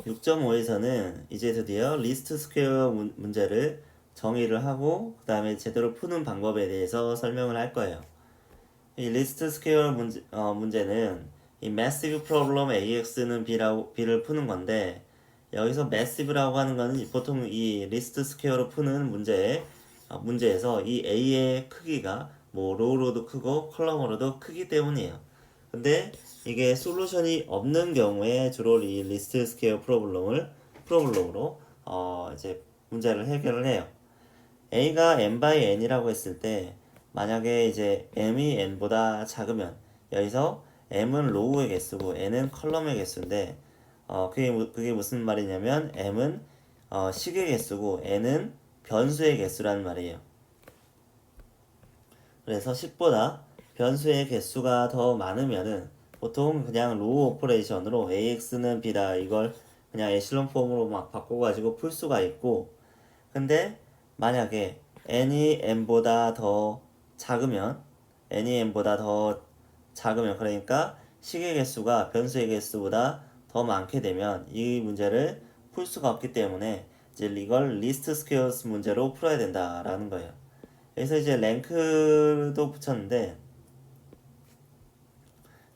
6.5에서는 이제 드디어 리스트 스퀘어 문제를 정의를 하고 그 다음에 제대로 푸는 방법에 대해서 설명을 할 거예요. 이 리스트 스퀘어 문제는 이 massive problem AX는 B를 푸는 건데 여기서 massive라고 하는 거는 보통 이 리스트 스퀘어로 푸는 문제에서 이 A의 크기가 뭐 로우로도 크고 컬럼으로도 크기 때문이에요. 근데 이게 솔루션이 없는 경우에 주로 이 리스트 스퀘어 프로블럼으로 이제 문제를 해결을 해요. A가 n by n이라고 했을 때 만약에 이제 m이 n보다 작으면 여기서 m은 로우의 개수고 n은 컬럼의 개수인데 그게 무슨 말이냐면 m은 식의 개수고 n은 변수의 개수라는 말이에요. 그래서 10보다 변수의 개수가 더 많으면은 보통 그냥 로우 오퍼레이션으로 AX는 B다 이걸 그냥 에실론 폼으로 막 바꿔가지고 풀 수가 있고, 근데 만약에 n이 n보다 더 작으면 n이 n보다 더 작으면 그러니까 식의 개수가 변수의 개수보다 더 많게 되면 이 문제를 풀 수가 없기 때문에 이제 이걸 리스트 스퀘어스 문제로 풀어야 된다라는 거예요. 그래서 이제 랭크도 붙였는데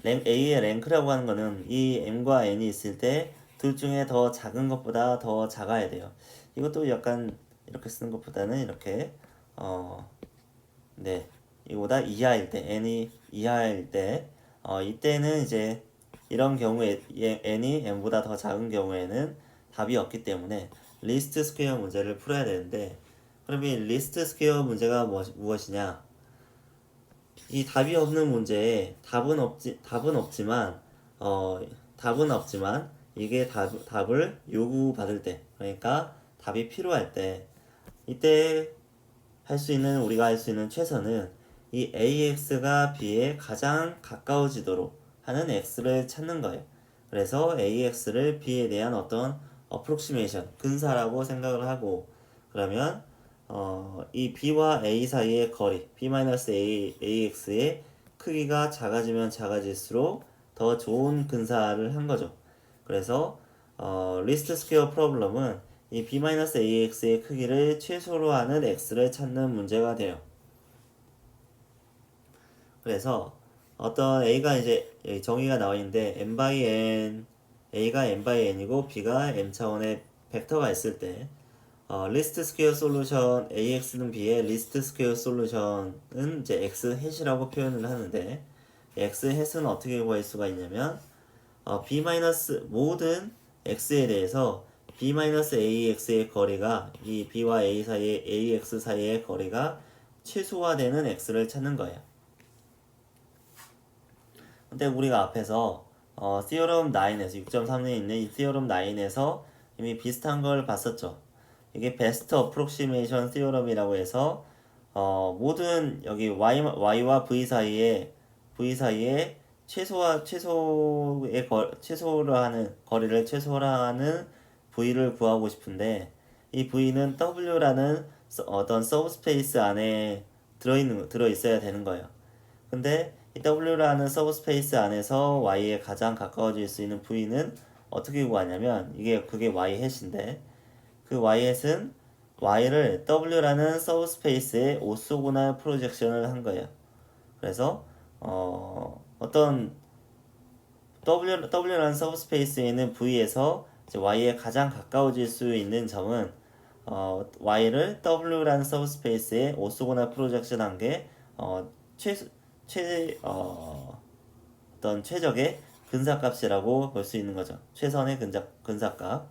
A의 랭크라고 하는 거는 이 m과 n이 있을 때 둘 중에 더 작은 것보다 더 작아야 돼요. 이것도 약간 이렇게 쓰는 것보다는 이렇게 어, 네, 이거보다 이하일 때 n이 이하일 때 이때는 이제 이런 경우에 n이 m보다 더 작은 경우에는 답이 없기 때문에 리스트 스퀘어 문제를 풀어야 되는데, 그럼 이 리스트 스퀘어 문제가 무엇이냐? 이 답이 없는 문제에 어, 답은 없지만 이게 답을 요구받을 때, 그러니까 답이 필요할 때, 이때 우리가 할 수 있는 최선은 이 AX가 B에 가장 가까워지도록 하는 X를 찾는 거예요. 그래서 AX를 B에 대한 어떤 approximation, 근사라고 생각을 하고, 그러면 이 B와 A 사이의 거리, AX의 크기가 작아지면 작아질수록 더 좋은 근사를 한 거죠. 그래서 리스트 스퀘어 프로블럼은 이 B-AX의 크기를 최소로 하는 X를 찾는 문제가 돼요. 그래서 어떤 A가 이제 여기 정의가 나와 있는데 n by n, A가 n by n이고 B가 n 차원의 벡터가 있을 때 리스트 스퀘어 솔루션 AX는 B의 리스트 스퀘어 솔루션은 이제 X 햇이라고 표현을 하는데, X 햇은 어떻게 구할 수가 있냐면 B 마이너스 모든 X에 대해서 B-AX의 거리가 이 B와 AX 사이의 거리가 최소화되는 X를 찾는 거예요. 근데 우리가 앞에서 Theorem 9에서 6.3에 있는 이 Theorem 9에서 이미 비슷한 걸 봤었죠. 이게 Best Approximation Theorem이라고 해서 모든 여기 Y와 V 사이에 최소를 하는 거리를 최소화하는 V를 구하고 싶은데, 이 V는 W라는 어떤 서브스페이스 안에 들어 있어야 되는 거예요. 근데 이 W라는 서브스페이스 안에서 Y에 가장 가까워질 수 있는 V는 어떻게 구하냐면 그게 Y 햇인데, 그 Y 햇은 Y를 W라는 서브스페이스에 오소고날 프로젝션을 한 거예요. 그래서 어떤 W라는 서브스페이스에 있는 V에서 Y에 가장 가까워질 수 있는 점은 Y를 W라는 서브스페이스에 오소고날 프로젝션 한 게 최, 어떤 최적의 근사값이라고 볼 수 있는 거죠. 최선의 근사값.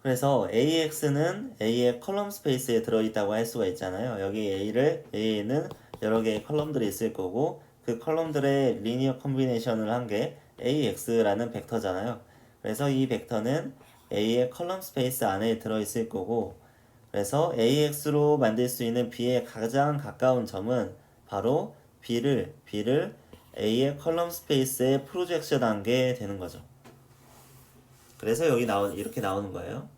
그래서 AX는 A의 컬럼 스페이스에 들어있다고 할 수가 있잖아요. 여기 A는 여러 개의 컬럼들이 있을 거고 그 컬럼들의 리니어 컨비네이션을 한 게 AX라는 벡터잖아요. 그래서 이 벡터는 A의 컬럼 스페이스 안에 들어있을 거고, 그래서 AX로 만들 수 있는 B에 가장 가까운 점은 바로 B를 A의 컬럼 스페이스에 프로젝션 한 게 되는 거죠. 그래서 이렇게 나오는 거예요.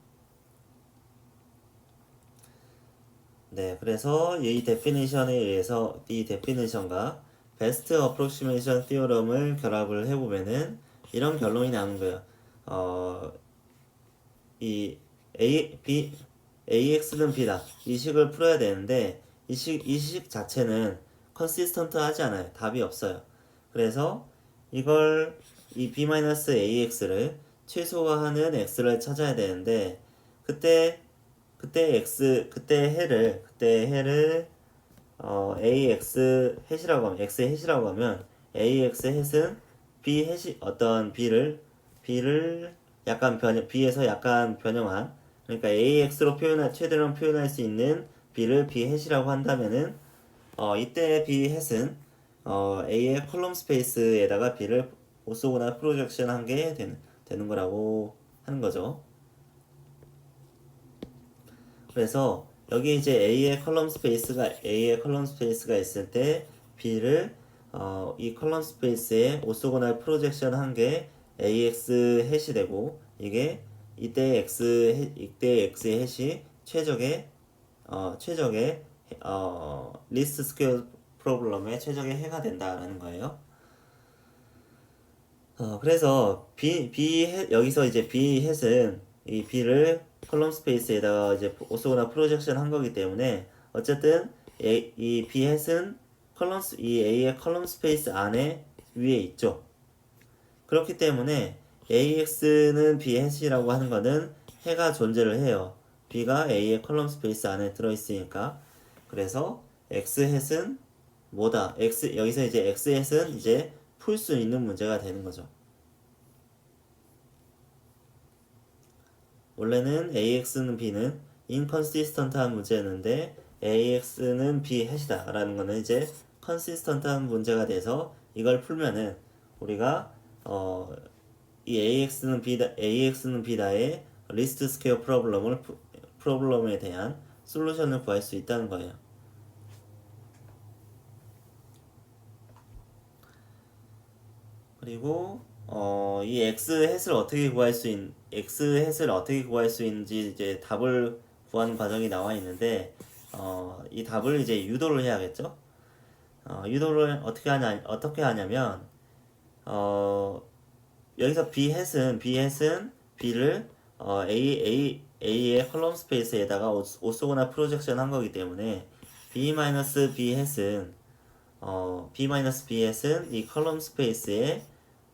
네, 그래서 이 데피니션에 의해서 이 데피니션과 베스트 어프로시메이션 티어럼을 결합을 해보면은 이런 결론이 나오는 거예요. 이 AX는 B다. 이 식을 풀어야 되는데 이 식 자체는 컨시스턴트 하지 않아요. 답이 없어요. 그래서 이걸 이 B-AX를 최소화하는 X를 찾아야 되는데 그때 해를 AX 햇이라고 하면 X 햇이라고 하면 AX 햇은 B 햇이 어떤 B를 약간 B에서 약간 변형한 그러니까 AX로 최대로 표현할 수 있는 B를 B 햇이라고 한다면은 이때 B 햇은 A의 컬럼 스페이스에다가 B를 오쏘거나 프로젝션 한 게 되는 거라고 하는 거죠. 그래서 여기 이제 A의 컬럼 스페이스가 있을 때 B를 이 컬럼 스페이스에 오쏘고날 프로젝션 한 게 AX 햇이 되고 이게 이때 X의 햇이 최적의 리스트 스퀘어 프로블럼의 최적의 해가 된다라는 거예요. 그래서 여기서 이제 B 햇은 이 B를 컬럼 스페이스에다가 이제 오쏘거나 프로젝션 한 거기 때문에 어쨌든 이 B 햇은 이 A의 컬럼 스페이스 안에 위에 있죠. 그렇기 때문에 AX는 B 햇이라고 하는 거는 해가 존재를 해요. B가 A의 컬럼 스페이스 안에 들어있으니까. 그래서 X 햇은 뭐다? 여기서 이제 X 햇은 이제 풀 수 있는 문제가 되는 거죠. 원래는 AX는 B는 inconsistent한 문제였는데 AX는 B 햇이다 라는 거는 이제 consistent한 문제가 돼서 이걸 풀면은 우리가 이 AX는 B다의 리스트 스퀘어 프로블럼에 대한 솔루션을 구할 수 있다는 거예요. 그리고 이 X 햇을 어떻게 구할 수 있는지 이제 답을 구하는 과정이 나와 있는데 이 답을 이제 유도를 해야겠죠. 유도를 어떻게 하냐면 어, 여기서 B 햇은 B를 A의 컬럼 스페이스에다가 오쏘거나 프로젝션 한 거기 때문에 B-B 햇은 이 컬럼 스페이스에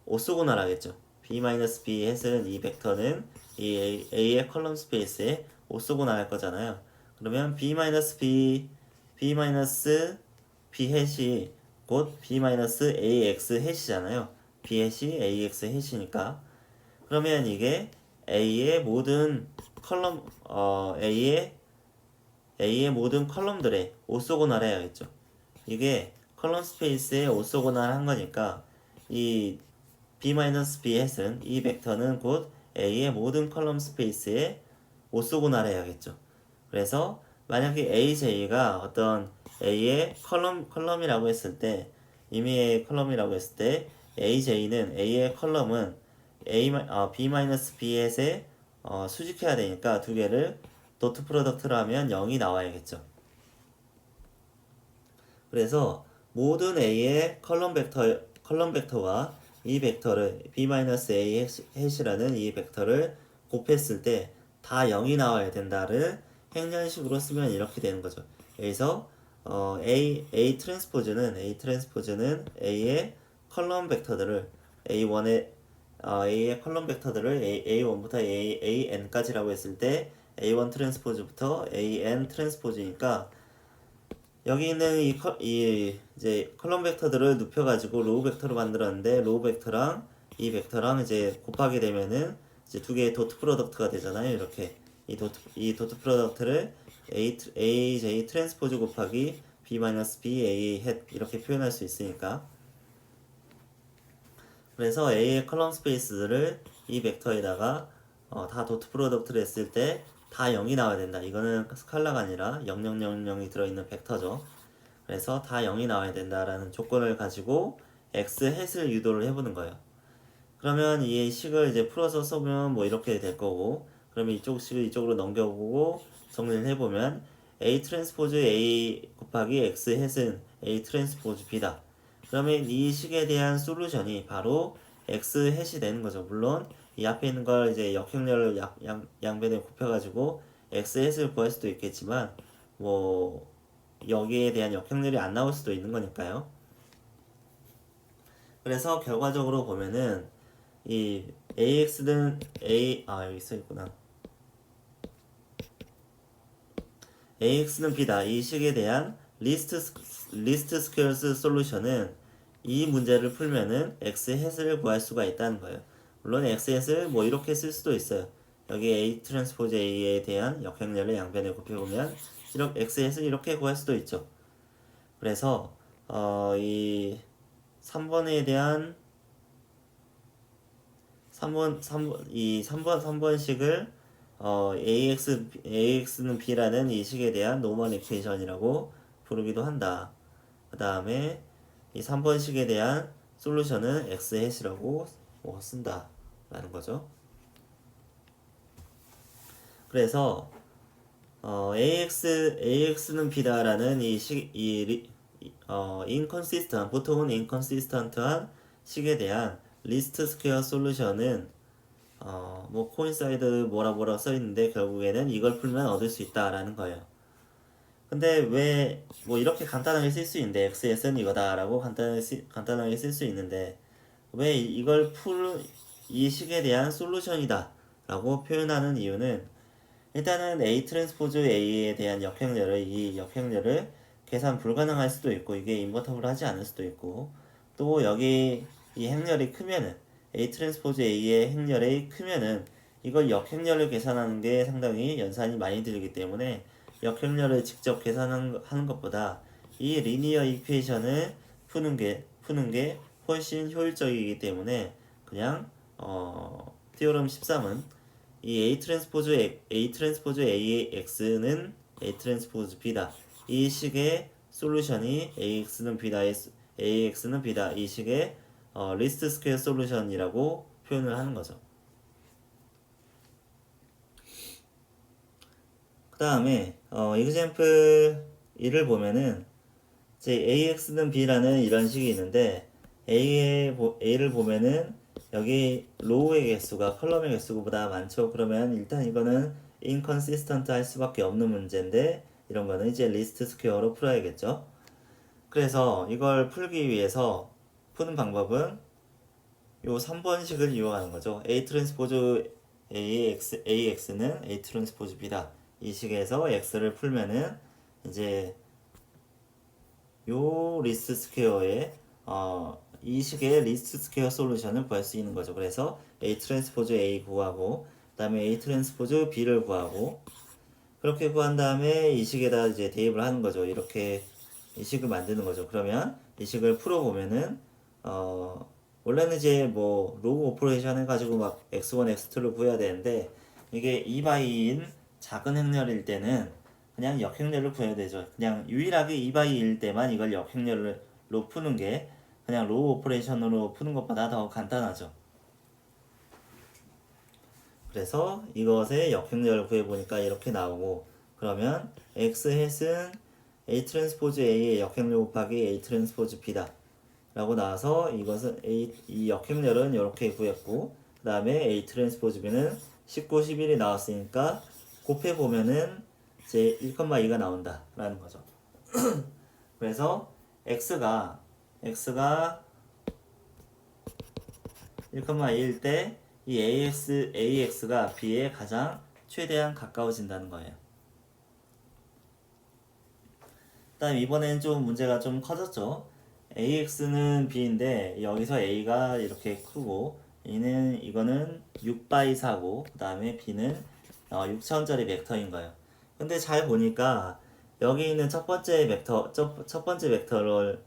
오쏘고날하겠죠. B-B 햇은 이 벡터는 이 A의 컬럼 스페이스에 오쏘고날 할 거잖아요. 그러면 B 햇이 곧 B-AX 햇이잖아요. B 햇이 AX 햇이니까 그러면 이게 A의 모든 모든 컬럼들의 오쏘고날 해야겠죠. 이게 컬럼 스페이스에 오쏘고날 한 거니까 이 B-B 햇은 이 벡터는 곧 A의 모든 컬럼 스페이스에 오쏘고날 해야겠죠. 그래서 만약에 AJ가 어떤 A의 컬럼이라고 했을 때 임의의 컬럼이라고 했을 때 A의 컬럼은 B-B 햇에 수직해야 되니까 두 개를 도트 프로덕트로 하면 0이 나와야겠죠. 그래서 모든 A의 컬럼 벡터와 이 벡터를 B-A 햇이라는 이 벡터를 곱했을 때 다 0이 나와야 된다를 행렬식으로 쓰면 이렇게 되는 거죠. 여기서 A 트랜스포즈는 A의 컬럼 벡터들을 A의 컬럼 벡터들을 A1부터 AN까지라고 했을 때 A1 트랜스포즈부터 AN 트랜스포즈니까 여기 있는 이 이제 컬럼 베크터들을 눕혀가지고 로우 벡터로 만들었는데 로우 벡터랑 이 벡터랑 이제 곱하게 되면은 이제 두 개의 도트 프로덕트가 되잖아요. 이렇게 이 도트 프로덕트를 AJ 트랜스포즈 곱하기 B-B A 햇 이렇게 표현할 수 있으니까 그래서 A의 컬럼 스페이스들을 이 벡터에다가 다 도트 프로덕트를 했을 때 다 0이 나와야 된다. 이거는 스칼라가 아니라 0000이 들어있는 벡터죠. 그래서 다 0이 나와야 된다라는 조건을 가지고 X 햇을 유도를 해보는 거예요. 그러면 이 식을 이제 풀어서 써보면 뭐 이렇게 될 거고 그러면 이쪽 식을 이쪽으로 넘겨보고 정리를 해보면 A 트랜스포즈 A 곱하기 X 햇은 A 트랜스포즈 B다. 그러면 이 식에 대한 솔루션이 바로 x 햇이 되는 거죠. 물론 이 앞에 있는 걸 이제 역행렬을 양변에 곱해가지고 x 햇을 구할 수도 있겠지만 뭐 여기에 대한 역행렬이 안 나올 수도 있는 거니까요. 그래서 결과적으로 보면은 이 ax는 여기 써 있구나. ax는 b다. 이 식에 대한 리스트 스퀘어스 솔루션은 이 문제를 풀면은 x 햇을 구할 수가 있다는 거예요. 물론 x 햇을 뭐 이렇게 쓸 수도 있어요. 여기 a 트랜스포즈 a에 대한 역행렬을 양변에 곱해보면 이렇게 x 햇을 이렇게 구할 수도 있죠. 그래서 이 3번에 대한 3번식을 AX는 B라는 이 식에 대한 노멀 이퀘이션이라고 부르기도 한다. 그 다음에 이 3번식에 대한 솔루션은 X 햇이라고 쓴다. 라는 거죠. 그래서 AX는 B다라는 보통은 inconsistent한 식에 대한 리스트 스퀘어 솔루션은 뭐 코인사이드 뭐라 써있는데 결국에는 이걸 풀면 얻을 수 있다라는 거예요. 근데 왜 뭐 이렇게 간단하게 쓸 수 있는데 XS는 이거다라고 간단하게 쓸 수 있는데 왜 이걸 이 식에 대한 솔루션이다 라고 표현하는 이유는 일단은 A 트랜스포즈 A에 대한 이 역행렬을 계산 불가능할 수도 있고 이게 인버터블 하지 않을 수도 있고 또 여기 이 행렬이 크면은 A 트랜스포즈 A의 행렬이 크면은 이걸 역행렬을 계산하는 게 상당히 연산이 많이 들기 때문에 역행렬을 직접 계산하는 것보다 이 리니어 이퀘이션을 푸는 게 훨씬 효율적이기 때문에 그냥 티오럼 13은 이 A 트랜스포즈 A의 X는 A 트랜스포즈 B다. 이 식의 솔루션이 AX는 B다. 이 식의 리스트 스퀘어 솔루션이라고 표현을 하는 거죠. 그 다음에 example 1을 보면은 이제 AX는 B라는 이런 식이 있는데 A를 보면은 여기 로우의 개수가 컬럼의 개수보다 많죠. 그러면 일단 이거는 inconsistent 할 수밖에 없는 문제인데 이런 거는 이제 리스트 스퀘어로 풀어야겠죠. 그래서 이걸 풀기 위해서 푸는 방법은 요 3번식을 이용하는 거죠. A 트랜스포즈 AX는 A 트랜스포즈 B다. 이 식에서 X를 풀면은 이제 요 리스트 스퀘어의 이 식의 리스트 스퀘어 솔루션을 구할 수 있는 거죠. 그래서 A 트랜스포즈 A 구하고 그다음에 A 트랜스포즈 B를 구하고 그렇게 구한 다음에 이 식에다 이제 대입을 하는 거죠. 이렇게 이 식을 만드는 거죠. 그러면 이 식을 풀어보면은 원래는 이제 뭐 로그 오퍼레이션 해가지고 막 x1, x2를 구해야 되는데 이게 2바이인 작은 행렬일 때는 그냥 역행렬을 구해야 되죠. 그냥 유일하게 2바이일 때만 이걸 역행렬로 푸는 게 그냥 로우 오퍼레이션으로 푸는 것보다 더 간단하죠. 그래서 이것의 역행렬을 구해보니까 이렇게 나오고 그러면 x 햇은 A 트랜스포즈 A의 역행렬 곱하기 A 트랜스포즈 B다 라고 나와서 이것은 이 역행렬은 이렇게 구했고 그 다음에 A 트랜스포즈 B는 19, 11이 나왔으니까 곱해보면은 이제 1,2가 나온다 라는 거죠. 그래서 X가 1,2일 때 이 AX가 B에 가장 최대한 가까워진다는 거예요. 다음 이번엔 좀 문제가 좀 커졌죠. AX는 B인데 여기서 A가 이렇게 크고 이거는 6바이 4고 그 다음에 B는 6차원짜리 벡터인 거예요. 근데 잘 보니까 여기 있는 첫 번째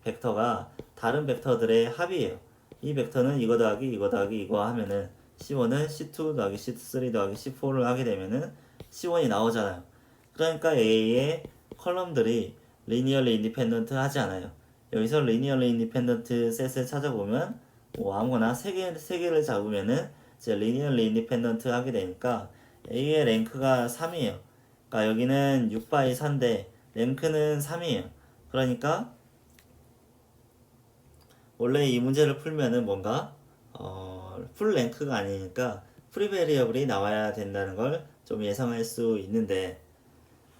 벡터가 다른 벡터들의 합이에요. 이 벡터는 이거 더하기 이거 하면은 C1은 C2 더하기 C3 더하기 C4를 하게 되면은 C1이 나오잖아요. 그러니까 A의 컬럼들이 리니얼리 인디펜던트 하지 않아요. 여기서 리니얼리 인디펜던트 셋을 찾아보면 뭐 아무거나 세 개를 잡으면은 이제 리니얼리 인디펜던트 하게 되니까 A의 랭크가 3이에요. 그러니까 여기는 6바이 4인데 랭크는 3이에요. 그러니까 원래 이 문제를 풀면은 뭔가 풀 랭크가 아니니까 프리 베리어블이 나와야 된다는 걸 좀 예상할 수 있는데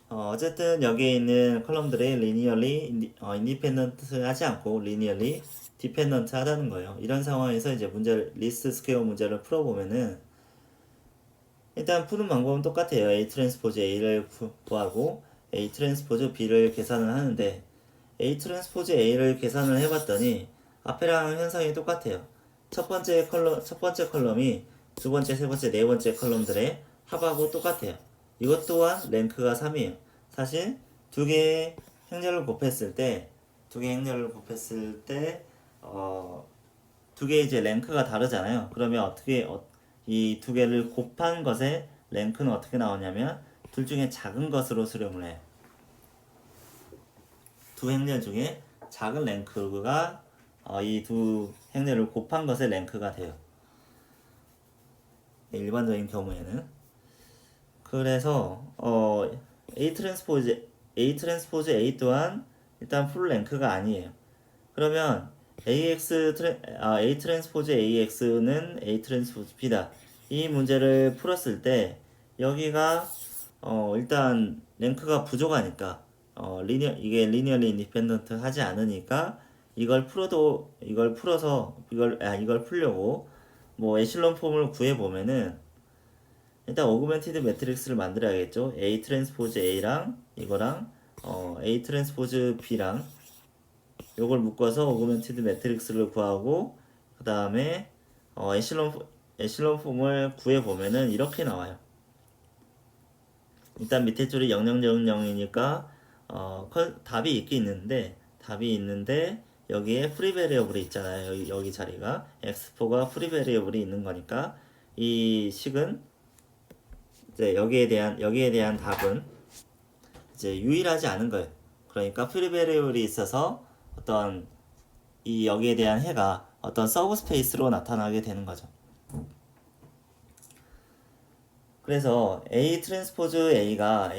어쨌든 여기에 있는 컬럼들이 리니얼리 인디펜던트 하지 않고 리니얼리 디펜던트 하다는 거예요. 이런 상황에서 이제 리스트 스퀘어 문제를 풀어보면은 일단 푸는 방법은 똑같아요. A 트랜스포즈 A를 구하고 A 트랜스포즈 B를 계산을 하는데 A 트랜스포즈 A를 계산을 해봤더니 앞에랑 현상이 똑같아요. 첫 번째 컬럼이 두 번째, 세 번째, 네 번째 컬럼들의 합하고 똑같아요. 이것 또한 랭크가 3이에요. 사실 두 개의 행렬을 곱했을 때, 두 개의 이제 랭크가 다르잖아요. 그러면 어떻게 이 두 개를 곱한 것의 랭크는 어떻게 나오냐면 둘 중에 작은 것으로 수렴을 해요. 두 행렬 중에 작은 랭크가 이 두 행렬을 곱한 것의 랭크가 돼요. 일반적인 경우에는. 그래서 A 트랜스포즈 A 또한 일단 풀 랭크가 아니에요. 그러면 A 트랜스포즈 AX는 A 트랜스포즈 B다. 이 문제를 풀었을 때 여기가 일단 랭크가 부족하니까 이게 리니어리 인디펜던트 하지 않으니까 이걸 풀려고 뭐 에실론 폼을 구해 보면은 일단 오그멘티드 매트릭스를 만들어야겠죠. A 트랜스포즈 A랑 이거랑 A 트랜스포즈 B랑 요걸 묶어서 오그멘티드 매트릭스를 구하고 그 다음에 에실론 폼을 구해 보면은 이렇게 나와요. 일단 밑에 줄이 0000이니까 답이 있는데 여기에 프리 베리어블이 있잖아요. 여기 자리가 x4가 프리 베리어블이 있는 거니까 이 식은 이제 여기에 대한 답은 이제 유일하지 않은 거예요. 그러니까 프리 베리어블이 있어서 여기에 대한 해가 어떤 서브 스페이스로 나타나게 되는 거죠. 그래서 A 트랜스포즈 A가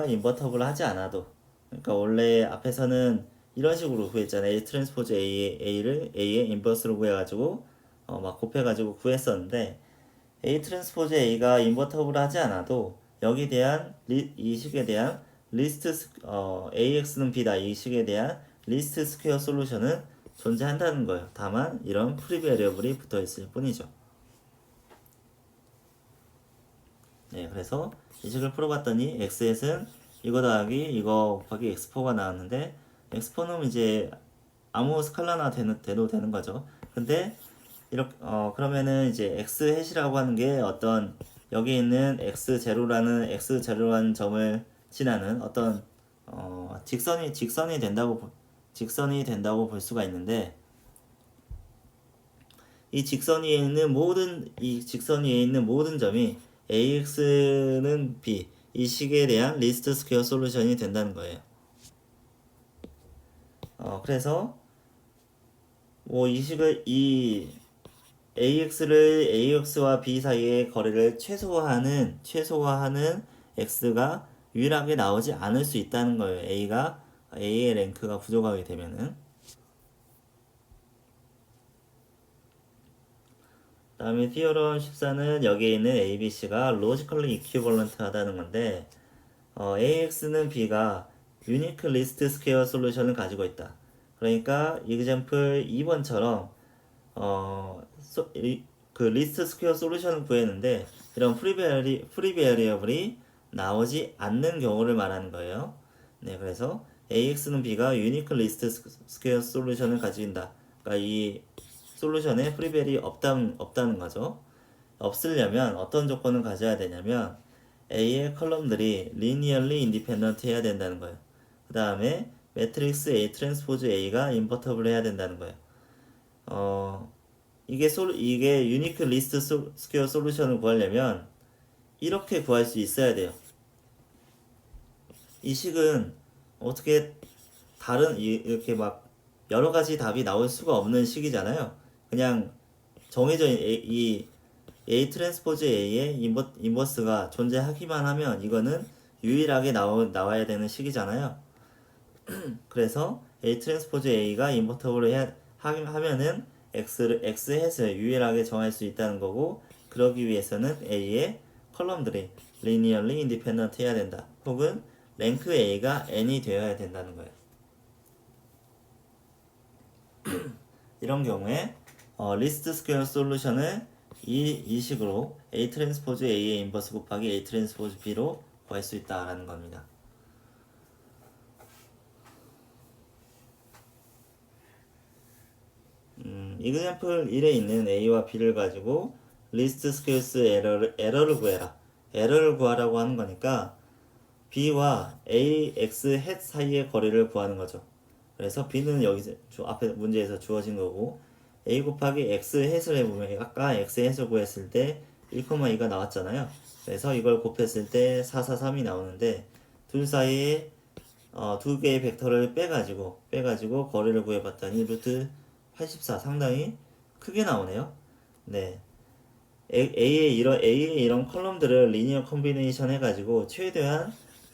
인버터블 하지 않아도, 그러니까 원래 앞에서는 이런 식으로 구했잖아요. A 트랜스포즈 A를 A의 인버스로 구해가지고 막 곱해가지고 구했었는데 A 트랜스포즈 A가 인버터블 하지 않아도 여기 대한 이 식에 대한 AX는 B다 이 식에 대한 리스트 스퀘어 솔루션은 존재한다는 거예요. 다만 이런 프리 베리어블이 붙어 있을 뿐이죠. 네, 그래서 이 식을 풀어봤더니 xs는 이거 더하기 이거 곱하기 x4가 나왔는데 x4는 이제 아무 스칼라나 돼도 되는 거죠. 근데 이렇게 그러면은 이제 x 햇이라고 하는 게 여기 있는 x0라는 점을 지나는 어떤 직선이 된다고 볼 수가 있는데 이 직선 위에 있는 모든 점이 AX는 B 이 식에 대한 리스트 스퀘어 솔루션이 된다는 거예요. 그래서 뭐 이 AX와 B 사이의 거리를 최소화하는 X가 유일하게 나오지 않을 수 있다는 거예요. A의 랭크가 부족하게 되면은. 다음에 티어럼 14는 여기에 있는 ABC가 로지컬리 이퀴벌런트 하다는 건데 AX는 B가 유니크 리스트 스퀘어 솔루션을 가지고 있다. 그러니까 example 2번처럼 그 리스트 스퀘어 솔루션을 구했는데 이런 프리 베리어블이 나오지 않는 경우를 말하는 거예요. 네, 그래서 AX는 B가 유니크 리스트 스퀘어 솔루션을 가진다. 그러니까 이 솔루션에 프리베리 없다는 거죠. 없으려면 어떤 조건을 가져야 되냐면 A의 컬럼들이 리니얼리 인디펜던트 해야 된다는 거예요. 그 다음에 매트릭스 A 트랜스포즈 A가 인버터블 해야 된다는 거예요. 이게 유니크 리스트 스퀘어 솔루션을 구하려면 이렇게 구할 수 있어야 돼요. 이 식은 어떻게 이렇게 막 여러 가지 답이 나올 수가 없는 식이잖아요. 그냥 정해져 이 A 트랜스포즈 A의 인버스가 존재하기만 하면 이거는 유일하게 나와야 되는 식이잖아요. 그래서 A 트랜스포즈 A가 인버터블을 하면은 X 햇을 유일하게 정할 수 있다는 거고, 그러기 위해서는 A의 컬럼들이 linearly independent 해야 된다. 혹은 랭크 A가 n이 되어야 된다는 거예요. 이런 경우에 리스트 스퀘어 솔루션을 이 식으로 A 트랜스포즈 A의 인버스 곱하기 A 트랜스포즈 B로 구할 수 있다라는 겁니다. example 1에 있는 A와 B를 가지고 리스트 스퀘어스 에러를 구해라. 에러를 구하라고 하는 거니까 B와 A, X, 햇 사이의 거리를 구하는 거죠. 그래서 B는 여기서 앞에 문제에서 주어진 거고, A 곱하기 X 햇을 해보면 아까 X 햇을 구했을 때 1,2가 나왔잖아요. 그래서 이걸 곱했을 때 443이 나오는데, 둘 사이에 두 개의 벡터를 빼가지고 거리를 구해봤더니 루트 84 상당히 크게 나오네요. 네. A의 이런 컬럼들을 리니어 콤비네이션 해가지고 최대한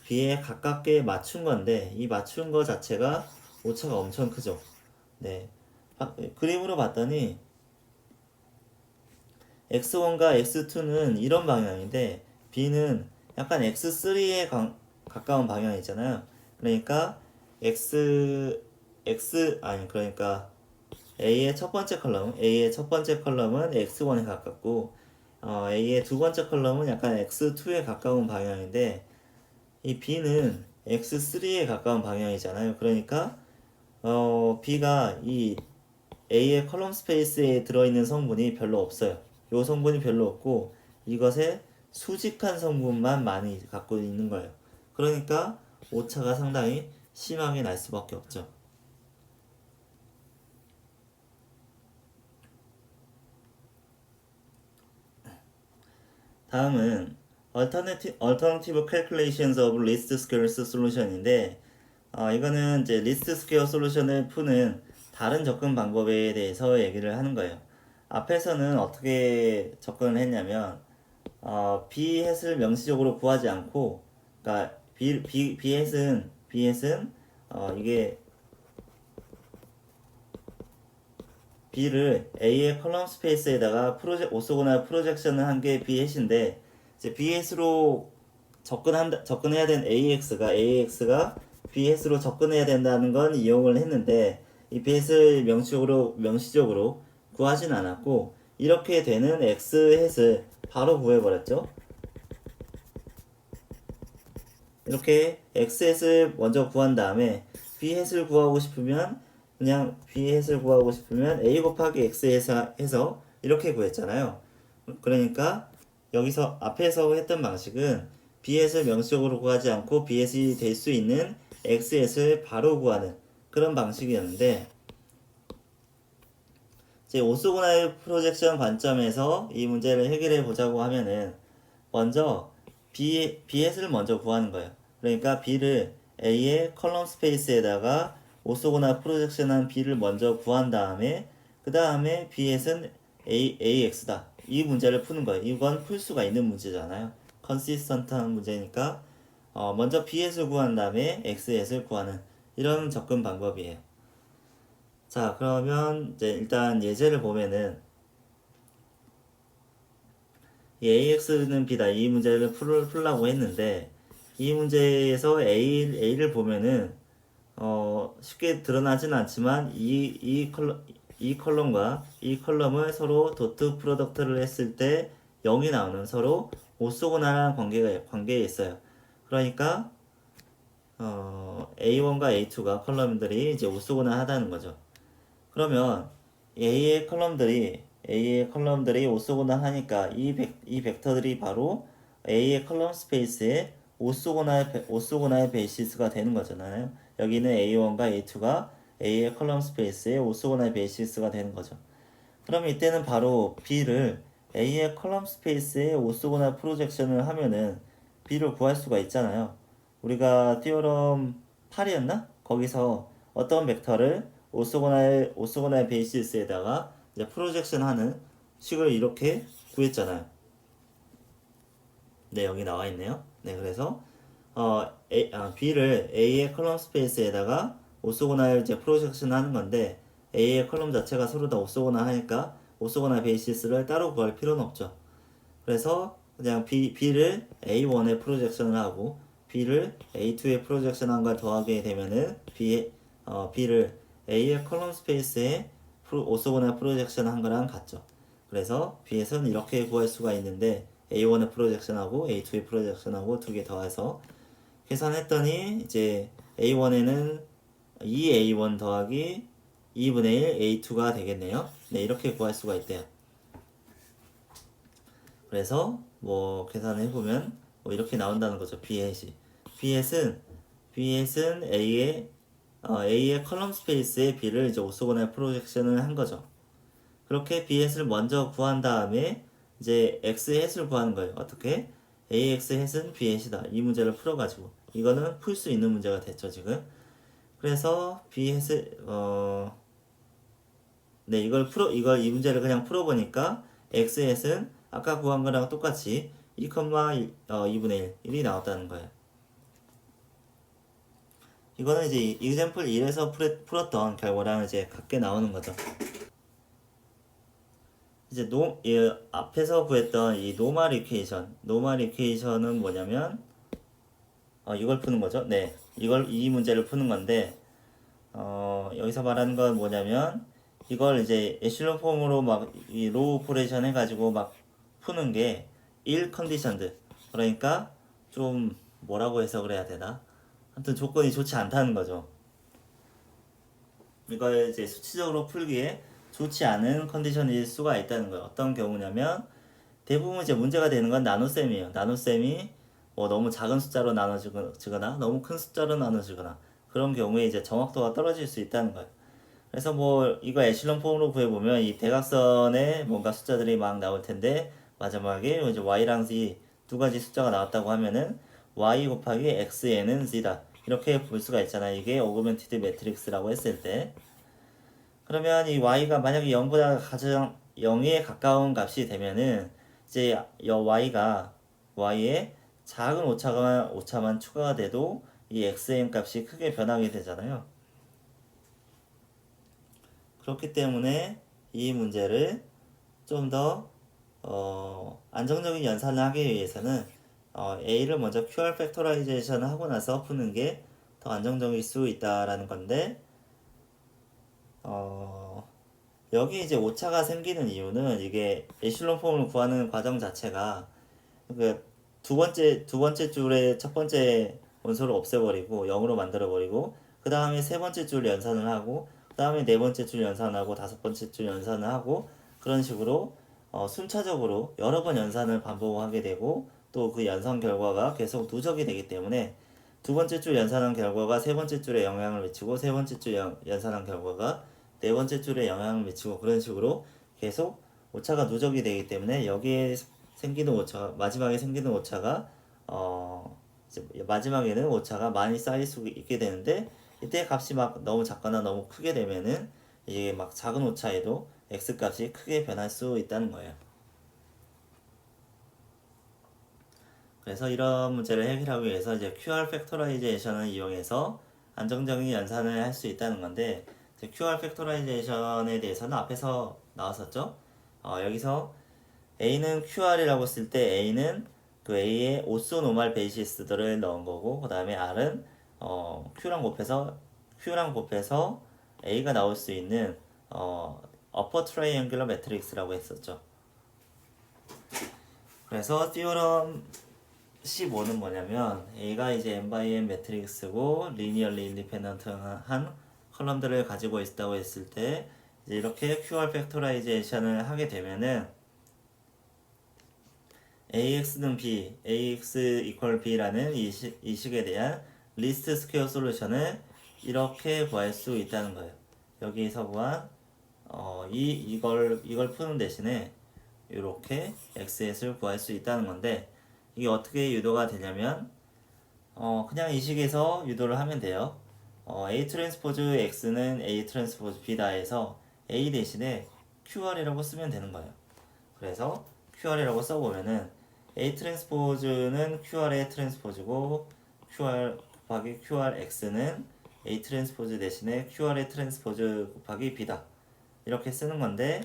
B에 가깝게 맞춘 건데, 이 맞춘 거 자체가 오차가 엄청 크죠. 네. 그림으로 봤더니 X1과 X2는 이런 방향인데 B는 약간 X3에 가까운 방향이잖아요. 그러니까 그러니까 A의 첫 번째 컬럼은 X1에 가깝고, A의 두 번째 컬럼은 약간 X2에 가까운 방향인데, 이 B는 X3에 가까운 방향이잖아요. 그러니까 B가 이 A의 컬럼 스페이스에 들어있는 성분이 별로 없어요. 요 성분이 별로 없고 이것에 수직한 성분만 많이 갖고 있는 거예요. 그러니까 오차가 상당히 심하게 날 수밖에 없죠. 다음은 Alternative Calculations of Least Squares Solution인데, 이거는 이제 리스트 스퀘어 솔루션을 푸는 다른 접근 방법에 대해서 얘기를 하는 거예요. 앞에서는 어떻게 접근을 했냐면, B햇을 명시적으로 구하지 않고, 그러니까 B햇은 이게 B를 A의 컬럼 스페이스에다가 오소고날 프로젝션을 한 게 B햇인데, 이제 B햇으로 접근해야 된 AX가 B햇으로 접근해야 된다는 건 이용을 했는데, 이 B햇을 명시적으로 구하진 않았고, 이렇게 되는 X햇을 바로 구해버렸죠. 이렇게 X햇을 먼저 구한 다음에 B햇을 구하고 싶으면 A 곱하기 X 해서 이렇게 구했잖아요. 그러니까 여기서 앞에서 했던 방식은 B햇을 명시적으로 구하지 않고 B햇이 될 수 있는 X햇을 바로 구하는 그런 방식이었는데, 이제 오소고나일 프로젝션 관점에서 이 문제를 해결해 보자고 하면은 먼저 B햇을 먼저 구하는 거예요. 그러니까 B를 A의 컬럼 스페이스에다가 오소고나 프로젝션한 B를 먼저 구한 다음에, 그 다음에 B햇은 AX다. 이 문제를 푸는 거예요. 이건 풀 수가 있는 문제잖아요. 컨시스턴트한 문제니까 먼저 B햇을 구한 다음에 X햇을 구하는 이런 접근 방법이에요. 자, 그러면 이제 일단 예제를 보면은 이 AX는 B다. 이 문제를 풀라고 했는데, 이 문제에서 A를 보면은 쉽게 드러나지는 않지만 이 컬럼과 이 컬럼을 서로 도트 프로덕트를 했을 때 0이 나오는 서로 오소고나라는 관계에 있어요. 그러니까 A1과 A2가 컬럼들이 이제 오소고나 하다는 거죠. 그러면 A의 컬럼들이 오소고나 하니까 이 벡터들이 바로 A의 컬럼 스페이스에 오소고나의 베이시스가 되는 거잖아요. 여기는 A1과 A2가 A의 컬럼 스페이스에 오소고나의 베이시스가 되는 거죠. 그럼 이때는 바로 B를 A의 컬럼 스페이스에 오소고나 프로젝션을 하면은 B를 구할 수가 있잖아요. 우리가 띠어럼 8이었나? 거기서 어떤 벡터를 오소고나의 베이시스에다가 이제 프로젝션 하는 식을 이렇게 구했잖아요. 네, 여기 나와 있네요. 네, 그래서 B를 A의 컬럼 스페이스에다가 오소고나를 이제 프로젝션 하는 건데, A의 컬럼 자체가 서로 다 오소거나 하니까 오소거나 베이시스를 따로 구할 필요는 없죠. 그래서 그냥 B를 A1에 프로젝션을 하고 B를 A2에 프로젝션한 걸 더하게 되면은 B를 A의 컬럼 스페이스에 오소거나 프로젝션 한 거랑 같죠. 그래서 B에서는 이렇게 구할 수가 있는데 A1에 프로젝션하고 A2에 프로젝션하고 두 개 더해서 계산했더니 이제 A1에는 2A1 더하기 2분의 1 A2가 되겠네요. 네, 이렇게 구할 수가 있대요. 그래서 뭐 계산을 해보면 뭐 이렇게 나온다는 거죠. B햇은 A의 컬럼 스페이스에 B를 이제 오소거나 프로젝션을 한 거죠. 그렇게 B햇을 먼저 구한 다음에 이제 X햇을 구하는 거예요. 어떻게? AX 햇은 B햇이다. 이 문제를 풀어가지고 이거는 풀 수 있는 문제가 됐죠 지금. 그래서 B햇을 네, 이 문제를 그냥 풀어보니까 x햇은 아까 구한 거랑 똑같이 2분의 1이 나왔다는 거예요. 이거는 이제 example 1에서 풀었던 결과랑 이제 같게 나오는 거죠. 이제 앞에서 구했던 이 노멀 이퀘이션은 뭐냐면 이걸 푸는 거죠. 네, 이 문제를 푸는 건데 여기서 말하는 건 뭐냐면 이걸 이제 에슐론 폼으로 막 이 로우 오퍼레이션 해가지고 막 푸는 게 일 컨디션드 그러니까 좀 뭐라고 해석을 해야 되나? 아무튼 조건이 좋지 않다는 거죠. 이걸 이제 수치적으로 풀기에 좋지 않은 컨디션일 수가 있다는 거예요. 어떤 경우냐면 대부분 이제 문제가 되는 건 나눗셈이에요. 나눗셈이 뭐 너무 작은 숫자로 나눠지거나 너무 큰 숫자로 나눠지거나 그런 경우에 이제 정확도가 떨어질 수 있다는 거예요. 그래서 뭐 이거 에실론 폼으로 구해보면 이 대각선에 뭔가 숫자들이 막 나올 텐데 마지막에 이제 y랑 z 두 가지 숫자가 나왔다고 하면은 y 곱하기 x에는 z다 이렇게 볼 수가 있잖아요. 이게 오그멘티드 매트릭스라고 했을 때 그러면 이 y가 만약에 0보다 가장 0에 가까운 값이 되면은 이제 y에 작은 오차만 추가가 돼도 이 xn 값이 크게 변하게 되잖아요. 그렇기 때문에 이 문제를 좀 더 안정적인 연산을 하기 위해서는 A를 먼저 QR 팩토라이제이션을 하고 나서 푸는 게 더 안정적일 수 있다라는 건데 여기 이제 오차가 생기는 이유는 이게 에슐론 폼을 구하는 과정 자체가 그 두 번째 줄에 첫 번째 원소를 없애버리고 0으로 만들어버리고 그 다음에 세 번째 줄 연산을 하고 그 다음에 네 번째 줄 연산하고 다섯 번째 줄 연산을 하고 그런 식으로 순차적으로 여러 번 연산을 반복하게 되고 또 그 연산 결과가 계속 누적이 되기 때문에 두 번째 줄 연산한 결과가 세 번째 줄에 영향을 미치고 세 번째 줄 연산한 결과가 네 번째 줄에 영향을 미치고 그런 식으로 계속 오차가 누적이 되기 때문에 여기에 생기는 오차 마지막에 생기는 오차가 이제 마지막에는 오차가 많이 쌓일 수 있게 되는데 이때 값이 막 너무 작거나 너무 크게 되면은 이게 막 작은 오차에도 x 값이 크게 변할 수 있다는 거예요. 그래서 이런 문제를 해결하기 위해서 이제 QR 팩토라이제이션을 이용해서 안정적인 연산을 할 수 있다는 건데 QR 팩토라이제이션에 대해서는 앞에서 나왔었죠. 여기서 A는 QR이라고 쓸 때 A는 그 A의 오소노멀 베이시스들을 넣은 거고 그 다음에 R은 Q랑 곱해서 A가 나올 수 있는 어퍼 트라이앵글러 매트릭스라고 했었죠. 그래서 티오럼 15는 뭐냐면 A가 이제 n by n 매트릭스고 리니얼리 인디펜던트한 컬럼들을 가지고 있다고 했을 때 이제 이렇게 QR 팩토라이제이션을 하게 되면은 AX는 B, AX equal B라는 이 식에 대한 리스트 스퀘어 솔루션을 이렇게 구할 수 있다는 거예요. 여기서 구한 이걸 푸는 대신에 이렇게 XS를 구할 수 있다는 건데 이게 어떻게 유도가 되냐면 그냥 이 식에서 유도를 하면 돼요. A 트랜스포즈 X는 A 트랜스포즈 B다 해서 A 대신에 QR이라고 쓰면 되는 거예요. 그래서 QR이라고 써보면은 A 트랜스포즈는 QR의 트랜스포즈고 QR 곱하기 QRX는 A 트랜스포즈 대신에 QR의 트랜스포즈 곱하기 B다. 이렇게 쓰는 건데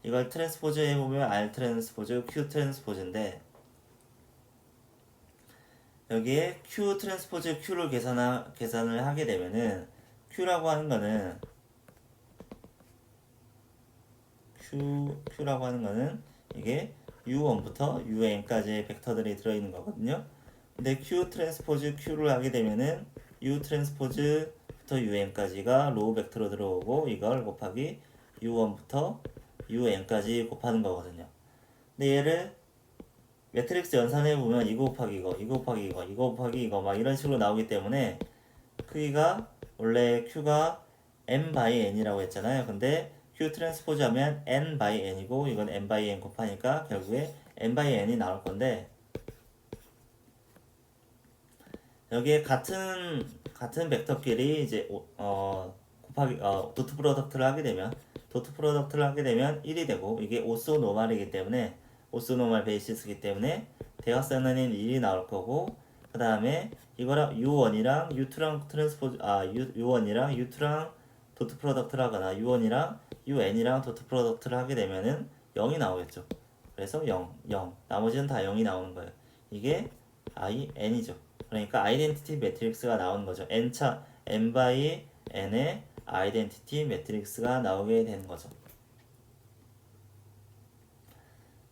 이걸 트랜스포즈 해보면 R 트랜스포즈, Q 트랜스포즈인데 여기에 Q 트랜스포즈 Q를 계산을 하게 되면은 Q라고 하는 거는 Q라고 하는 거는 이게 U1부터 UN까지의 벡터들이 들어있는 거거든요. 근데 Q 트랜스포즈 Q를 하게 되면은 U 트랜스포즈부터 UN까지가 로우 벡터로 들어오고 이걸 곱하기 U1부터 UN까지 곱하는 거거든요. 근데 얘를 매트릭스 연산해 보면 이거 곱하기 이거, 이거 곱하기 이거, 이거 곱하기 이거 막 이런 식으로 나오기 때문에 크기가 원래 Q가 n by n이라고 했잖아요. 근데 Q 트랜스포즈 하면 n by n이고 이건 n by n 곱하니까 결국에 n by n이 나올 건데 여기에 같은 벡터끼리 이제 곱하기 도트 프로덕트를 하게 되면 1이 되고 이게 오소 노멀이기 때문에 오소 노멀 베이시스이기 때문에 대각선은 1이 나올 거고 그 다음에 이거랑 U1이랑 U2랑 트랜스포즈 U1이랑 U2랑 도트 프로덕트를 하거나 U1이랑 UN이랑 도트 프로덕트를 하게 되면은 0이 나오겠죠. 그래서 0, 0. 나머지는 다 0이 나오는 거예요. 이게 N이죠. 그러니까 아이덴티티 매트릭스가 나오는 거죠. N by N의 아이덴티티 매트릭스가 나오게 되는 거죠.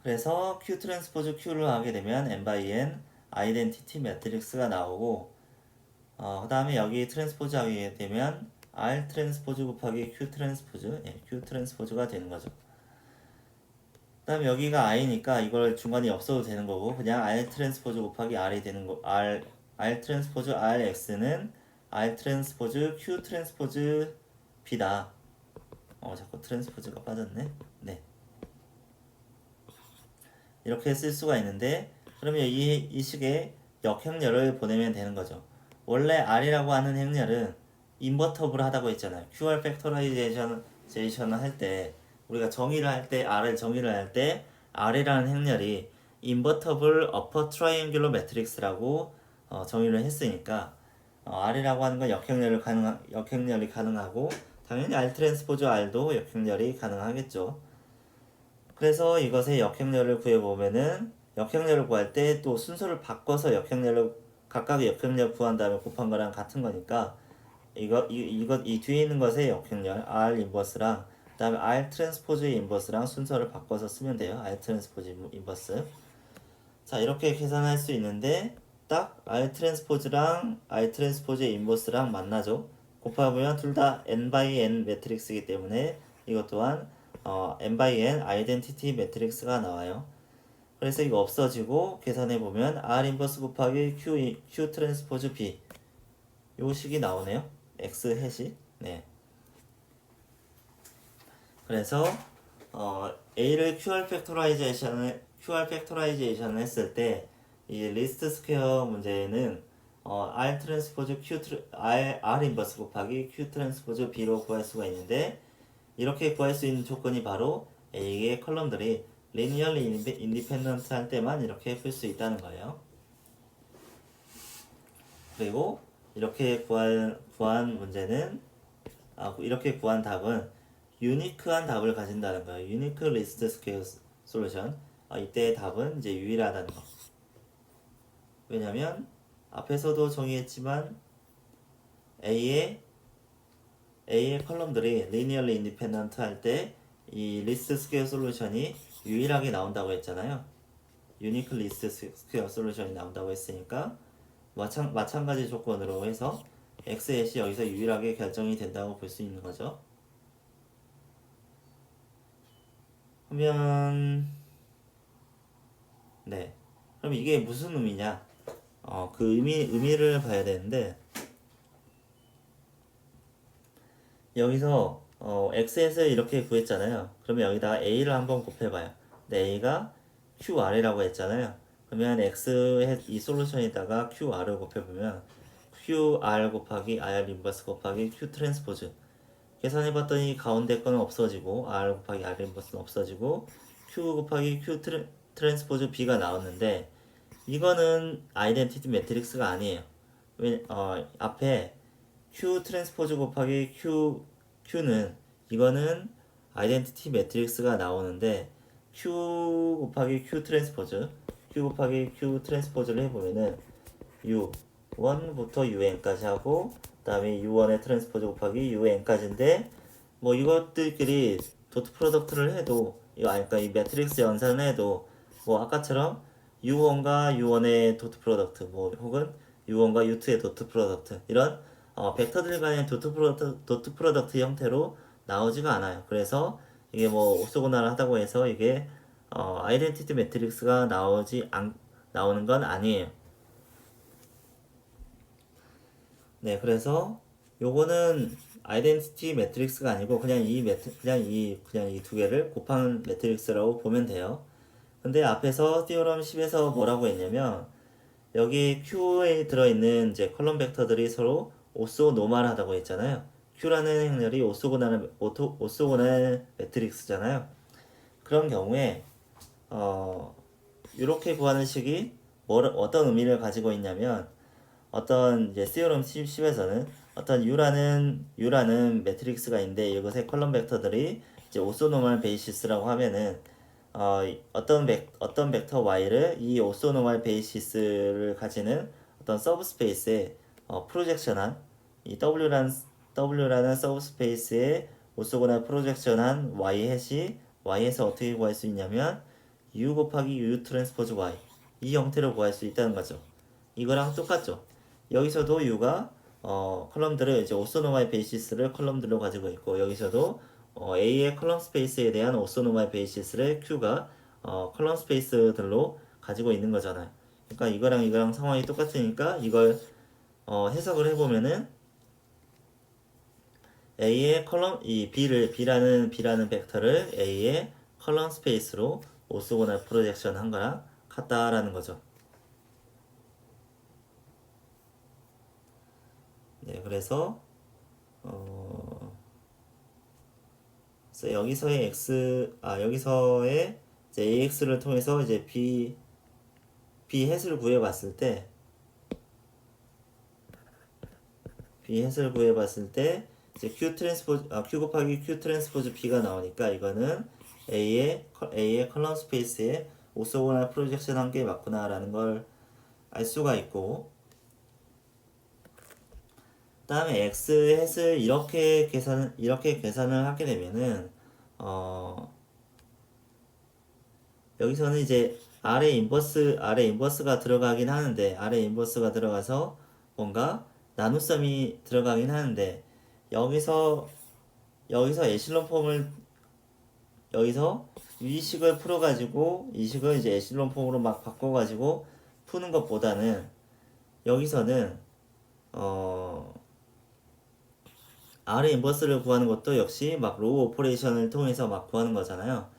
그래서 Q 트랜스포즈 Q를 하게 되면 N by N 아이덴티티 매트릭스가 나오고 그 다음에 여기 트랜스포즈 하게 되면 R 트랜스포즈 곱하기 Q 트랜스포즈 Q 트랜스포즈가 되는 거죠. 그 다음에 여기가 I니까 이걸 중간에 없어도 되는 거고 그냥 R 트랜스포즈 곱하기 R이 되는 거 R 트랜스포즈 RX는 R 트랜스포즈 Q 트랜스포즈 B다. 자꾸 트랜스포즈가 빠졌네. 네. 이렇게 쓸 수가 있는데 그러면 이 식의 역행렬을 보내면 되는 거죠. 원래 R이라고 하는 행렬은 인버터블 하다고 했잖아요. QR 팩토라이제이션을 할 때 우리가 정의를 할 때 R을 정의를 할 때 R이라는 행렬이 인버터블 어퍼 트라이앵귤러 매트릭스라고 정의를 했으니까 R이라고 하는 건 역행렬이 가능하고 당연히 R 트랜스포즈 R도 역행렬이 가능하겠죠. 그래서 이것의 역행렬을 구해보면은 역행렬을 구할 때 또 순서를 바꿔서 각각의 역행렬 구한 다음에 곱한 거랑 같은 거니까 이 뒤에 있는 것의 역행렬 R 인버스랑 그 다음에 R 트랜스포즈의 인버스랑 순서를 바꿔서 쓰면 돼요. R 트랜스포즈 인버스. 자, 이렇게 계산할 수 있는데 딱 R 트랜스포즈랑 R 트랜스포즈의 인버스랑 만나죠. 곱하면 둘 다 n by n 매트릭스이기 때문에 이것 또한 n by n 아이덴티티 매트릭스가 나와요. 그래서 이거 없어지고 계산해 보면 R 인버스 곱하기 Q 트랜스포즈 B 요 식이 나오네요. X 햇이. 네. 그래서 A를 QR 팩토라이제이션을 했을 때 이 리스트 스퀘어 문제는 R 트랜스포즈 R 인버스 곱하기 Q 트랜스포즈 B로 구할 수가 있는데 이렇게 구할 수 있는 조건이 바로 A의 컬럼들이 리니얼리 인디펜던트 할 때만 이렇게 풀 수 있다는 거예요. 그리고 이렇게 구한 문제는 이렇게 구한 답은 유니크한 답을 가진다는 거예요. 유니크 리스트 스퀘어 솔루션. 이때의 답은 이제 유일하다는 거. 왜냐면 앞에서도 정의했지만 A의 컬럼들이 리니얼리 인디펜던트 할 때 이 리스트 스퀘어 솔루션이 유일하게 나온다고 했잖아요. 유니크 리스트 스퀘어 솔루션이 나온다고 했으니까 마찬가지 조건으로 해서 X햇이 여기서 유일하게 결정이 된다고 볼 수 있는 거죠. 그러면 네. 그럼 이게 무슨 의미냐? 그 의미를 봐야 되는데 여기서 X햇을 이렇게 구했잖아요. 그러면 여기다가 A를 한번 곱해봐요. 근데 A가 QR이라고 했잖아요. 그러면 X햇 이 솔루션에다가 QR을 곱해보면 QR 곱하기 R 인버스 곱하기 Q 트랜스포즈 계산해봤더니 가운데 거는 없어지고 R 곱하기 R 인버스는 없어지고 Q 곱하기 Q 트랜스포즈 B가 나왔는데 이거는 아이덴티티 매트릭스가 아니에요. 앞에 Q 트랜스포즈 곱하기 Q는 이거는 아이덴티티 매트릭스가 나오는데 Q 곱하기 Q 곱하기 Q 트랜스포즈를 해보면은 U1부터 UN까지 하고 그 다음에 U1의 트랜스포즈 곱하기 UN까지인데 뭐 이것들끼리 도트 프로덕트를 해도 그러니까 이 매트릭스 연산을 해도 뭐 아까처럼 U1과 U1의 도트 프로덕트 뭐 혹은 U1과 U2의 도트 프로덕트 이런 벡터들 간의 도트 프로덕트 형태로 나오지가 않아요. 그래서 이게 뭐 오소고나를 하다고 해서 이게 아이덴티티 매트릭스가 나오는 건 아니에요. 네, 그래서 요거는 아이덴티티 매트릭스가 아니고 그냥 이 두 개를 곱한 매트릭스라고 보면 돼요. 근데 앞에서 티오럼 10에서 뭐라고 했냐면 여기 Q에 들어있는 이제 컬럼 벡터들이 서로 오소노멀하다고 했잖아요. Q라는 행렬이 오소고날 매트릭스잖아요. 그런 경우에 이렇게 구하는 식이 어떤 의미를 가지고 있냐면 어떤 이제 시오럼 10에서는 어떤 U라는 매트릭스가 있는데 이것의 컬럼 벡터들이 이제 오소노멀 베이시스라고 하면은 어떤 벡터 Y를 이 오소노멀 베이시스를 가지는 어떤 서브스페이스에 프로젝션한 이 W라는 서브스페이스에 오소고날 프로젝션한 Y 해시 Y에서 어떻게 구할 수 있냐면 U 곱하기 U 트랜스포즈 Y 이 형태로 구할 수 있다는 거죠. 이거랑 똑같죠. 여기서도 U가 컬럼들을 이제 오소노마의 베이시스를 컬럼들로 가지고 있고 여기서도 A의 컬럼 스페이스에 대한 오소노마의 베이시스를 Q가 컬럼 스페이스들로 가지고 있는 거잖아요. 그러니까 이거랑 상황이 똑같으니까 이걸 해석을 해보면은 A의 이 B라는 벡터를 A의 컬럼 스페이스로 오소고날 프로젝션 한 거랑 같다라는 거죠. 네, 그래서 여기서의 여기서의 이제 AX를 통해서 이제 B 햇을 구해봤을 때 이제 Q 곱하기 Q 트랜스포즈 B가 나오니까 이거는 A의 컬럼 스페이스에 오소고날 프로젝션 한 게 맞구나라는 걸 알 수가 있고 다음에 x 햇을 이렇게 계산을 하게 되면은 여기서는 이제 아래 인버스가 들어가긴 하는데 아래 인버스가 들어가서 뭔가 나눗섬이 들어가긴 하는데 여기서 에실론 폼을 여기서 이 식을 풀어가지고 이 식을 이제 에실론 폼으로 막 바꿔가지고 푸는 것보다는 여기서는 아래 인버스를 구하는 것도 역시 막 로우 오퍼레이션을 통해서 막 구하는 거잖아요.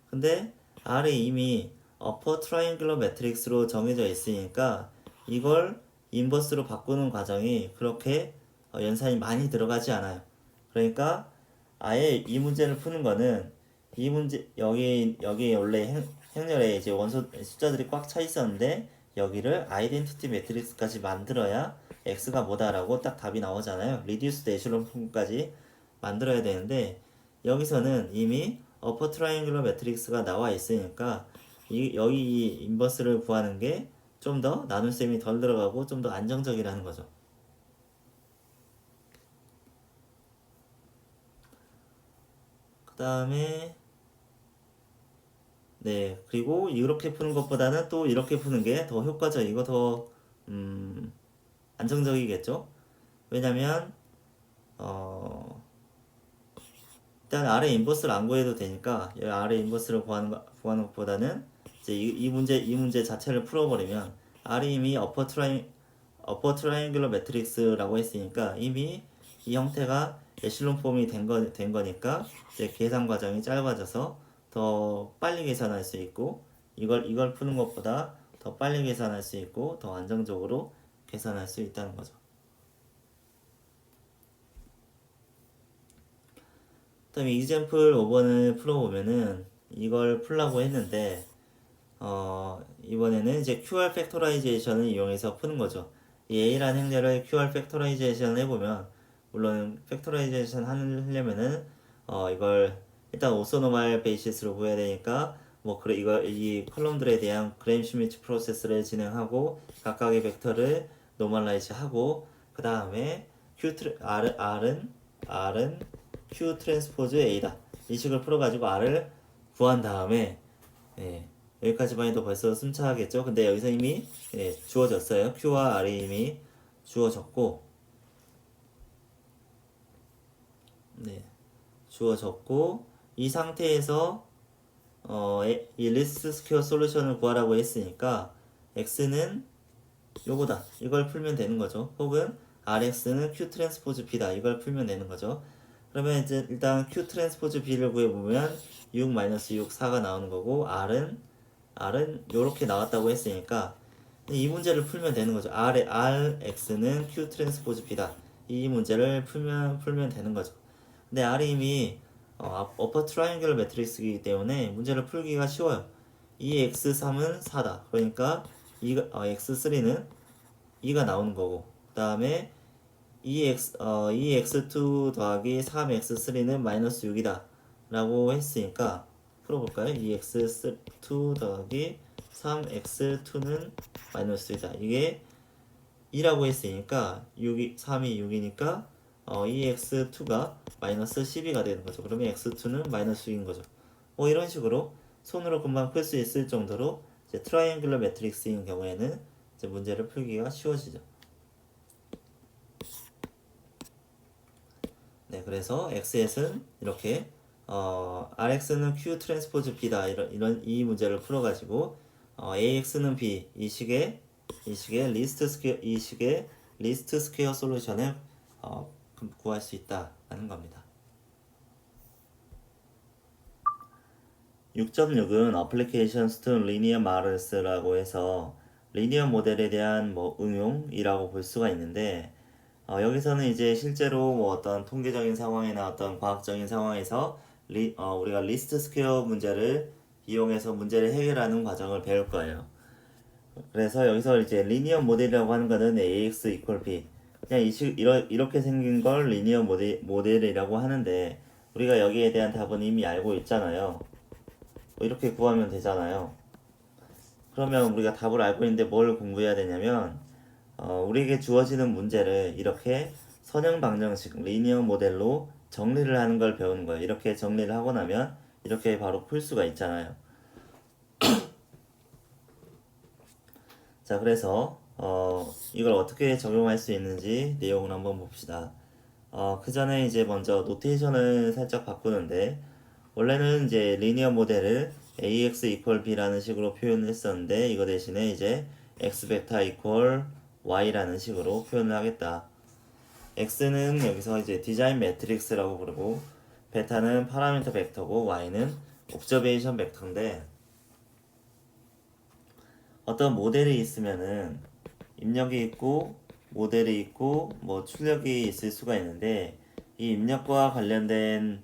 근데 R이 이미 어퍼 트라이앵글러 매트릭스로 정해져 있으니까 이걸 인버스로 바꾸는 과정이 그렇게 연산이 많이 들어가지 않아요. 그러니까 아예 이 문제를 푸는 거는 이 문제 여기 원래 행렬에 이제 원소 숫자들이 꽉 차 있었는데 여기를 아이덴티티 매트릭스까지 만들어야 x가 뭐다라고 딱 답이 나오잖아요. 리듀스드 에슬론 폼까지 만들어야 되는데 여기서는 이미 어퍼 트라이앵글러 매트릭스가 나와 있으니까 여기 이 인버스를 구하는 게 좀 더 나눗셈이 덜 들어가고 좀 더 안정적이라는 거죠. 그 다음에 네, 그리고 이렇게 푸는 것보다는 또 이렇게 푸는 게 더 효과적이고 더 안정적이겠죠. 왜냐면 일단 아래 인버스를 안 구해도 되니까 여기 아래 인버스를 구하는 것보다는 이제 이 문제 자체를 풀어버리면 R이 이미 어퍼 트라이앵글러 매트릭스라고 했으니까 이미 이 형태가 에실론 폼이 된 거니까 이제 계산 과정이 짧아져서 더 빨리 계산할 수 있고 이걸 푸는 것보다 더 빨리 계산할 수 있고 더 안정적으로 계산할 수 있다는 거죠. 그다음에 이젠플 5번을 풀어보면은 이걸 풀라고 했는데 이번에는 이제 QR 팩토라이제이션을 이용해서 푸는 거죠. 이 A라는 행렬을 QR 팩토라이제이션을 해보면 물론 팩토라이제이션 하려면은 이걸 일단 오소노말 베이시스로 구해야 되니까 뭐 그래 이걸 이 컬럼들에 대한 그레임 슈미츠 프로세스를 진행하고 각각의 벡터를 노멀라이즈 하고 그 다음에 R은 Q 트랜스포즈 A다 이 식을 풀어가지고 R을 구한 다음에 예, 여기까지만 해도 벌써 숨차겠죠. 근데 여기서 이미 주어졌어요. Q와 R이 이미 주어졌고 네, 주어졌고 이 상태에서 이 리스트 스퀘어 솔루션을 구하라고 했으니까 x는 요거다. 이걸 풀면 되는 거죠. 혹은 rx는 q 트랜스포즈 b다. 이걸 풀면 되는 거죠. 그러면 이제 일단 q 트랜스포즈 b를 구해보면 6 6 4가 나오는 거고 r은 요렇게 나왔다고 했으니까 이 문제를 풀면 되는 거죠. rx는 q 트랜스포즈 b다. 이 문제를 풀면 되는 거죠. 근데 R이 이미 어퍼 트라이앵글 매트릭스이기 때문에 문제를 풀기가 쉬워요. 이 x3은 4다. 그러니까 x3는 2가 나오는 거고 그 다음에 이 x2 더하기 3x3는 마이너스 6이다 라고 했으니까 풀어볼까요? 이 x2 더하기 3x2는 마이너스 6이다. 이게 2라고 했으니까 3이 6이니까 이 x2가 마이너스 12가 되는 거죠. 그러면 x2는 마이너스 6인 거죠. 이런 식으로 손으로 금방 풀 수 있을 정도로 이제 트라이앵글러 매트릭스인 경우에는 이제 문제를 풀기가 쉬워지죠. 네, 그래서 xs는 이렇게 rx는 q 트랜스포즈 b다 이 문제를 풀어가지고 ax는 b 이 식의 리스트 스퀘어 솔루션을 구할 수 있다라는 겁니다. 6.6은 Applications to Linear Models라고 해서 리니어 모델에 대한 뭐 응용이라고 볼 수가 있는데 여기서는 이제 실제로 뭐 어떤 통계적인 상황이나 어떤 과학적인 상황에서 우리가 리스트 스퀘어 문제를 이용해서 문제를 해결하는 과정을 배울 거예요. 그래서 여기서 이제 리니어 모델이라고 하는 거는 AX equal B 그냥 이렇게 생긴 걸 리니어 모델이라고 하는데 우리가 여기에 대한 답은 이미 알고 있잖아요. 이렇게 구하면 되잖아요. 그러면 우리가 답을 알고 있는데 뭘 공부해야 되냐면 우리에게 주어지는 문제를 이렇게 선형 방정식 리니어 모델로 정리를 하는 걸 배우는 거예요. 이렇게 정리를 하고 나면 이렇게 바로 풀 수가 있잖아요. 자, 그래서 이걸 어떻게 적용할 수 있는지 내용을 한번 봅시다. 그 전에 이제 먼저 노테이션을 살짝 바꾸는데 원래는 이제 리니어 모델을 ax equal b라는 식으로 표현을 했었는데 이거 대신에 이제 x 베타 equal y라는 식으로 표현을 하겠다. x는 여기서 이제 디자인 매트릭스라고 부르고 베타는 파라미터 벡터고 y는 옵저베이션 벡터인데 어떤 모델이 있으면은 입력이 있고 모델이 있고 뭐 출력이 있을 수가 있는데 이 입력과 관련된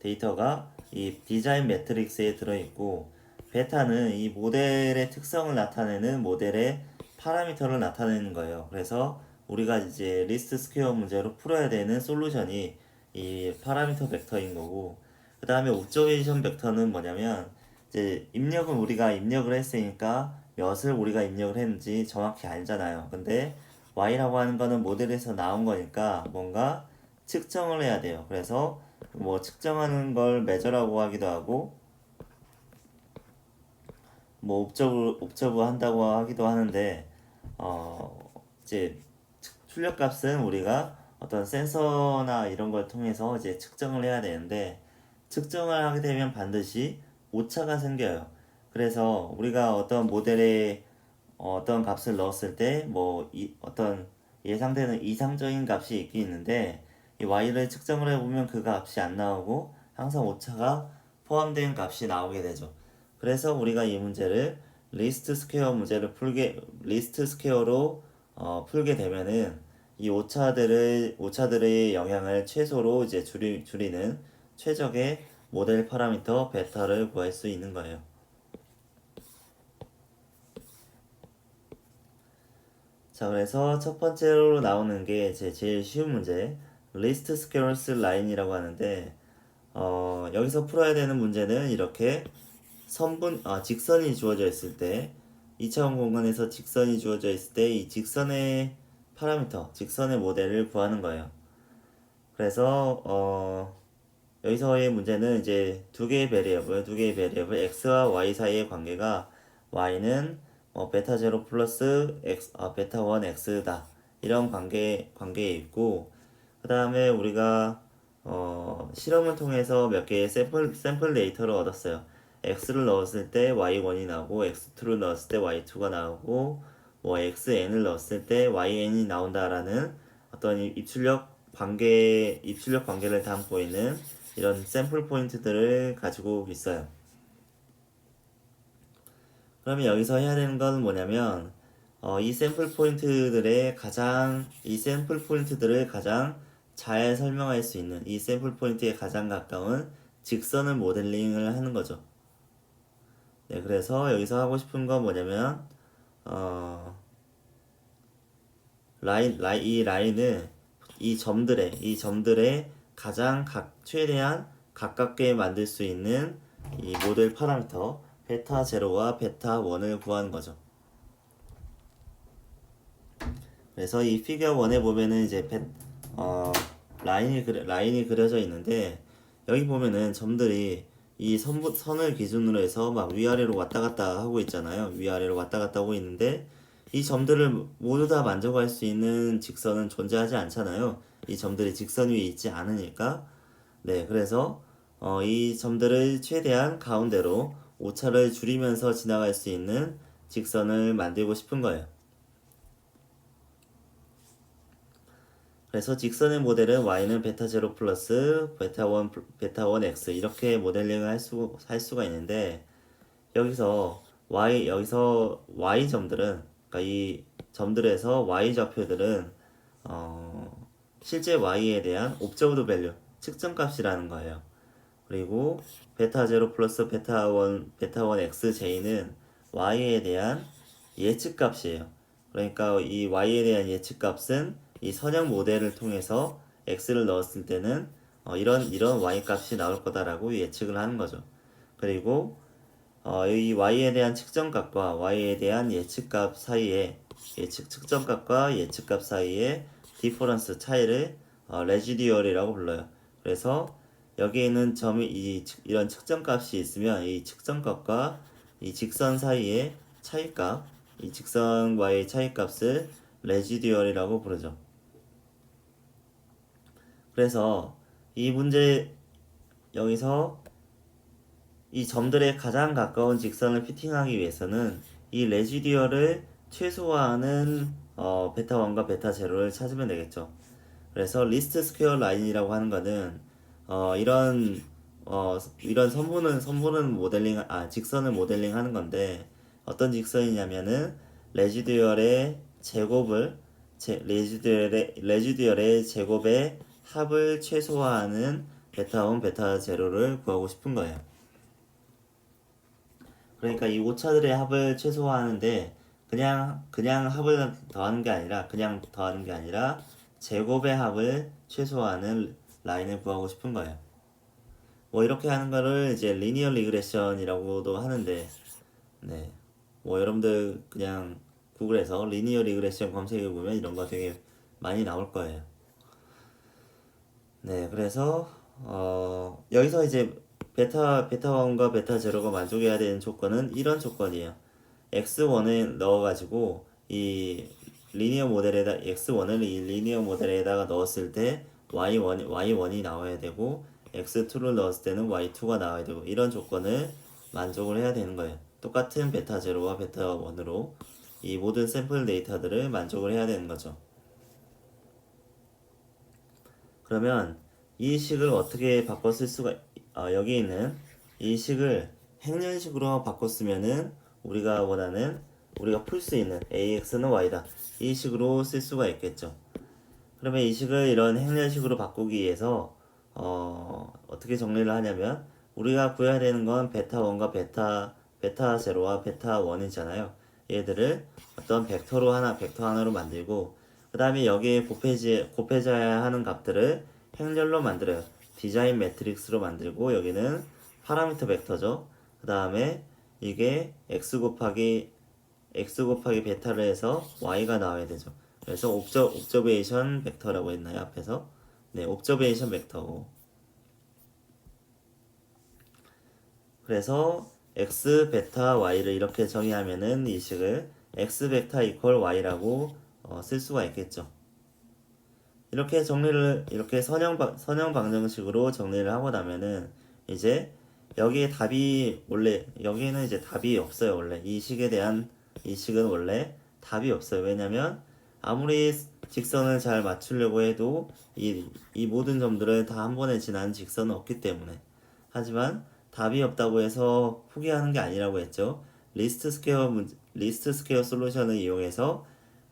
데이터가 이 디자인 매트릭스에 들어있고 베타는 이 모델의 특성을 나타내는 모델의 파라미터를 나타내는 거예요. 그래서 우리가 이제 리스트 스퀘어 문제로 풀어야 되는 솔루션이 이 파라미터 벡터인 거고 그 다음에 옵저베이션 벡터는 뭐냐면 이제 입력은 우리가 입력을 했으니까 몇을 우리가 입력을 했는지 정확히 알잖아요. 근데 y라고 하는 거는 모델에서 나온 거니까 뭔가 측정을 해야 돼요. 그래서 뭐 측정하는 걸 매저라고 하기도 하고 뭐 옵저브 한다고 하기도 하는데 이제 출력값은 우리가 어떤 센서나 이런 걸 통해서 이제 측정을 해야 되는데 측정을 하게 되면 반드시 오차가 생겨요. 그래서 우리가 어떤 모델에 어떤 값을 넣었을 때 뭐 어떤 예상되는 이상적인 값이 있긴 있는데 이 y를 측정을 해보면 그 값이 안 나오고 항상 오차가 포함된 값이 나오게 되죠. 그래서 우리가 이 문제를 리스트 스퀘어로 풀게 되면은 이 오차들의 영향을 최소로 이제 줄이는 최적의 모델 파라미터 베타를 구할 수 있는 거예요. 자, 그래서 첫 번째로 나오는 게 제일 쉬운 문제, 리스트 스퀘어스 라인이라고 하는데, 여기서 풀어야 되는 문제는 이렇게 직선이 주어져 있을 때, 2차원 공간에서 직선이 주어져 있을 때 이 직선의 파라미터, 직선의 모델을 구하는 거예요. 그래서 여기서의 문제는 이제 두 개의 베리어블 x와 y 사이의 관계가 y는 베타 제로 플러스 베타 1 x다 이런 관계에 있고, 그 다음에 우리가 실험을 통해서 몇 개의 샘플 데이터를 얻었어요. x를 넣었을 때 y1이 나오고 x2를 넣었을 때 y2가 나오고 뭐 xn을 넣었을 때 yn이 나온다라는 어떤 입출력 관계를 담고 있는 이런 샘플 포인트들을 가지고 있어요. 그러면 여기서 해야 되는 건 뭐냐면 이 샘플 포인트들을 가장 잘 설명할 수 있는 이 샘플 포인트에 가장 가까운 직선을 모델링을 하는 거죠. 네, 그래서 여기서 하고 싶은 건 뭐냐면 어, 이 라인을 이 점들의 가장 최대한 가깝게 만들 수 있는 이 모델 파라미터 베타 제로와 베타 1을 구하는 거죠. 그래서 이 피겨 1에 보면은 이제 라인이 그려져 있는데, 여기 보면은 점들이 이 선을 기준으로 해서 막 위아래로 왔다 갔다 하고 있잖아요. 위아래로 왔다 갔다 하고 있는데, 이 점들을 모두 다 만족할 수 있는 직선은 존재하지 않잖아요. 이 점들이 직선 위에 있지 않으니까. 네, 그래서 이 점들을 최대한 가운데로 오차를 줄이면서 지나갈 수 있는 직선을 만들고 싶은 거예요. 그래서 직선의 모델은 y는 베타 제로 플러스 베타 1 x 이렇게 모델링을 할 수가 있는데, 여기서 y 점들은, 그러니까 이 점들에서 y 좌표들은 실제 y에 대한 옵저브드 밸류 측정값이라는 거예요. 그리고 베타 제로 플러스 베타 1 xj는 y에 대한 예측값이에요. 그러니까 이 y에 대한 예측값은 이 선형 모델을 통해서 x를 넣었을 때는 이런 y 값이 나올 거다라고 예측을 하는 거죠. 그리고 이 y에 대한 측정값과 y에 대한 예측값 사이에 측정값과 예측값 사이에 디퍼런스 차이를 레지듀얼이라고 불러요. 그래서 여기에 있는 이런 측정값이 있으면 이 측정값과 이 직선 사이의 차이값, 이 직선과의 차이값을 레지듀얼이라고 부르죠. 그래서 이 문제 여기서 이 점들의 가장 가까운 직선을 피팅하기 위해서는 이 레지듀얼을 최소화하는 베타 1과 베타 제로를 찾으면 되겠죠. 그래서 리스트 스퀘어 라인이라고 하는 거는 이런 직선을 모델링하는 건데, 어떤 직선이냐면은 레지듀얼의 제곱의 합을 최소화하는 베타 1, 베타 제로를 구하고 싶은 거예요. 그러니까 이 오차들의 합을 최소화하는데, 그냥 합을 더하는 게 아니라 제곱의 합을 최소화하는 라인을 구하고 싶은 거예요. 뭐 이렇게 하는 거를 이제 리니어 리그레션이라고도 하는데, 네, 뭐 여러분들 그냥 구글에서 리니어 리그레션 검색해 보면 이런 거 되게 많이 나올 거예요. 네, 그래서 여기서 이제 베타 1과 베타 제로가 만족해야 되는 조건은 이런 조건이에요. x1을 넣어가지고 x1을 이 리니어 모델에다가 넣었을 때 y1이 나와야 되고, x2를 넣었을 때는 y2가 나와야 되고, 이런 조건을 만족을 해야 되는 거예요. 똑같은 베타 제로와 베타 1으로 이 모든 샘플 데이터들을 만족을 해야 되는 거죠. 그러면 이 식을 어떻게 바꿔 쓸 수가, 여기 있는 이 식을 행렬식으로 바꿨으면은 우리가 풀 수 있는 ax는 y다, 이 식으로 쓸 수가 있겠죠. 그러면 이 식을 이런 행렬식으로 바꾸기 위해서 어떻게 정리를 하냐면, 우리가 구해야 되는 건 베타 1과 베타 제로와 베타 1이잖아요. 얘들을 어떤 벡터 하나로 만들고, 그 다음에 여기에 곱해져야 하는 값들을 행렬로 만들어요. 디자인 매트릭스로 만들고, 여기는 파라미터 벡터죠. 그 다음에 이게 x 곱하기 베타를 해서 y가 나와야 되죠. 그래서 옵저베이션 벡터라고 했나요? 앞에서? 네, 옵저베이션 벡터고. 그래서 x 베타 y를 이렇게 정의하면은 이 식을 x 베타 이퀄 y라고 쓸 수가 있겠죠. 이렇게 선형 방정식으로 정리를 하고 나면은 이제 여기에 답이 원래 여기에는 이제 답이 없어요. 원래 이 식은 원래 답이 없어요. 왜냐면 아무리 직선을 잘 맞추려고 해도 이 모든 점들을 다 한 번에 지나는 직선은 없기 때문에. 하지만 답이 없다고 해서 포기하는 게 아니라고 했죠. 리스트 스퀘어 솔루션을 이용해서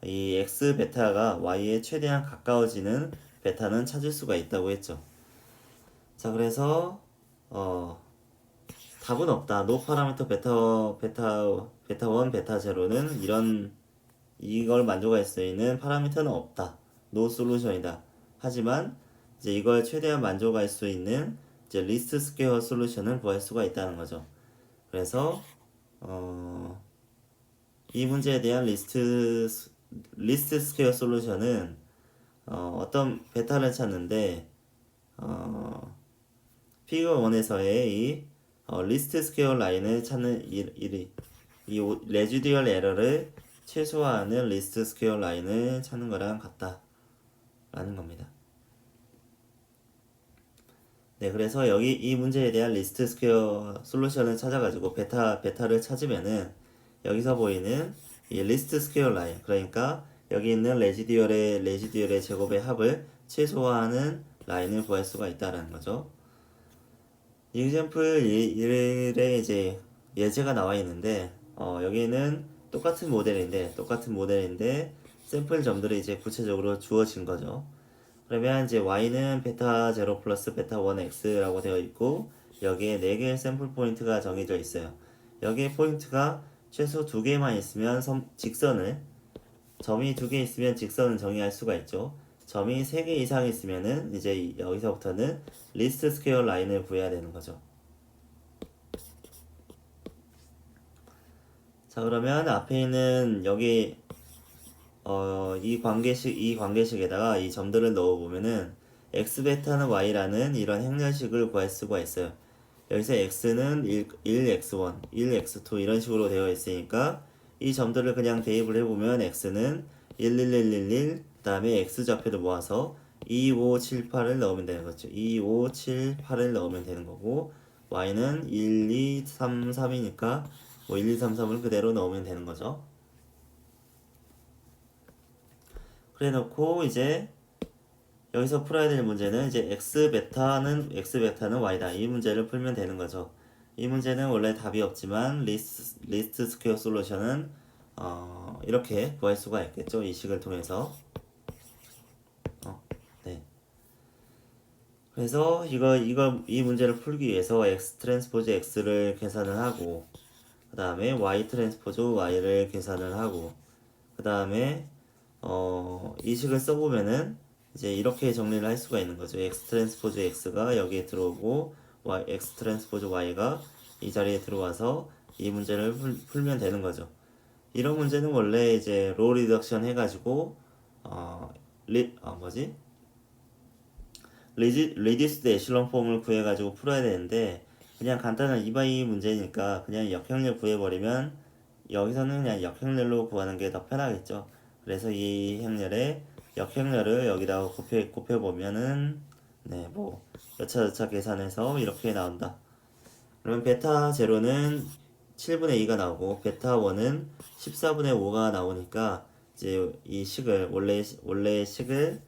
이 x 베타가 y에 최대한 가까워지는 베타는 찾을 수가 있다고 했죠. 자, 그래서 답은 없다. 노 파라미터 베타 1, 베타 제로는 이걸 만족할 수 있는 파라미터는 없다. 노 솔루션이다. 하지만 이제 이걸 최대한 만족할 수 있는 이제 리스트 스퀘어 솔루션을 구할 수가 있다는 거죠. 그래서 이 문제에 대한 리스트 스퀘어 솔루션은 어떤 베타를 찾는데 피겨 1에서의 이 리스트 스퀘어 라인을 찾는 이 레지듀얼 에러를 최소화하는 리스트 스퀘어 라인을 찾는 거랑 같다라는 겁니다. 네, 그래서 여기 이 문제에 대한 리스트 스퀘어 솔루션을 찾아가지고 베타를 찾으면은 여기서 보이는 이 리스트 스퀘어 라인, 그러니까 여기 있는 레지듀얼의 제곱의 합을 최소화하는 라인을 구할 수가 있다라는 거죠. example 1에 이제 예제가 나와 있는데 여기는 똑같은 모델인데 샘플 점들이 이제 구체적으로 주어진 거죠. 그러면 이제 y는 베타 0 플러스 베타 1 x라고 되어 있고 여기에 4개의 샘플 포인트가 정해져 있어요. 여기에 포인트가 최소 2개만 있으면 점이 2개 있으면 직선을 정의할 수가 있죠. 점이 3개 이상 있으면은 이제 여기서부터는 리스트 스퀘어 라인을 구해야 되는 거죠. 자, 그러면 앞에 있는 여기 이 관계식에다가 이 점들을 넣어보면은 x 베타는 y라는 이런 행렬식을 구할 수가 있어요. 여기서 x는 1x1, 1x2 이런 식으로 되어 있으니까 이 점들을 그냥 대입을 해보면 x는 11111, 그 다음에 x좌표를 모아서 2, 5, 7, 8을 넣으면 되는 거죠. 2, 5, 7, 8을 넣으면 되는 거고 y는 1, 2, 3, 3이니까 뭐 1, 2, 3, 3을 그대로 넣으면 되는 거죠. 그래 놓고 이제 여기서 풀어야 될 문제는 이제 x 베타는 y다. 이 문제를 풀면 되는 거죠. 이 문제는 원래 답이 없지만 리스트 스퀘어 솔루션은 이렇게 구할 수가 있겠죠. 이 식을 통해서. 네. 그래서 이 문제를 풀기 위해서 x 트랜스포즈 x를 계산을 하고 그 다음에 y 트랜스포즈 y를 계산을 하고 그 다음에 이 식을 써보면은 이제 이렇게 정리를 할 수가 있는 거죠. x 트랜스포즈 x가 여기에 들어오고 x 트랜스포즈 y가 이 자리에 들어와서 이 문제를 풀면 되는 거죠. 이런 문제는 원래 이제 로 리덕션 해가지고 리디스드 에실론 폼을 구해가지고 풀어야 되는데 그냥 간단한 2x2 문제니까 그냥 역행렬 구해버리면 여기서는 그냥 역행렬로 구하는 게 더 편하겠죠. 그래서 이 행렬에 역행렬을 여기다가 곱해보면은 네, 뭐 여차저차 계산해서 이렇게 나온다. 그러면 베타 제로는 7분의 2가 나오고 베타 1은 14분의 5가 나오니까 이제 이 식을 원래의 식을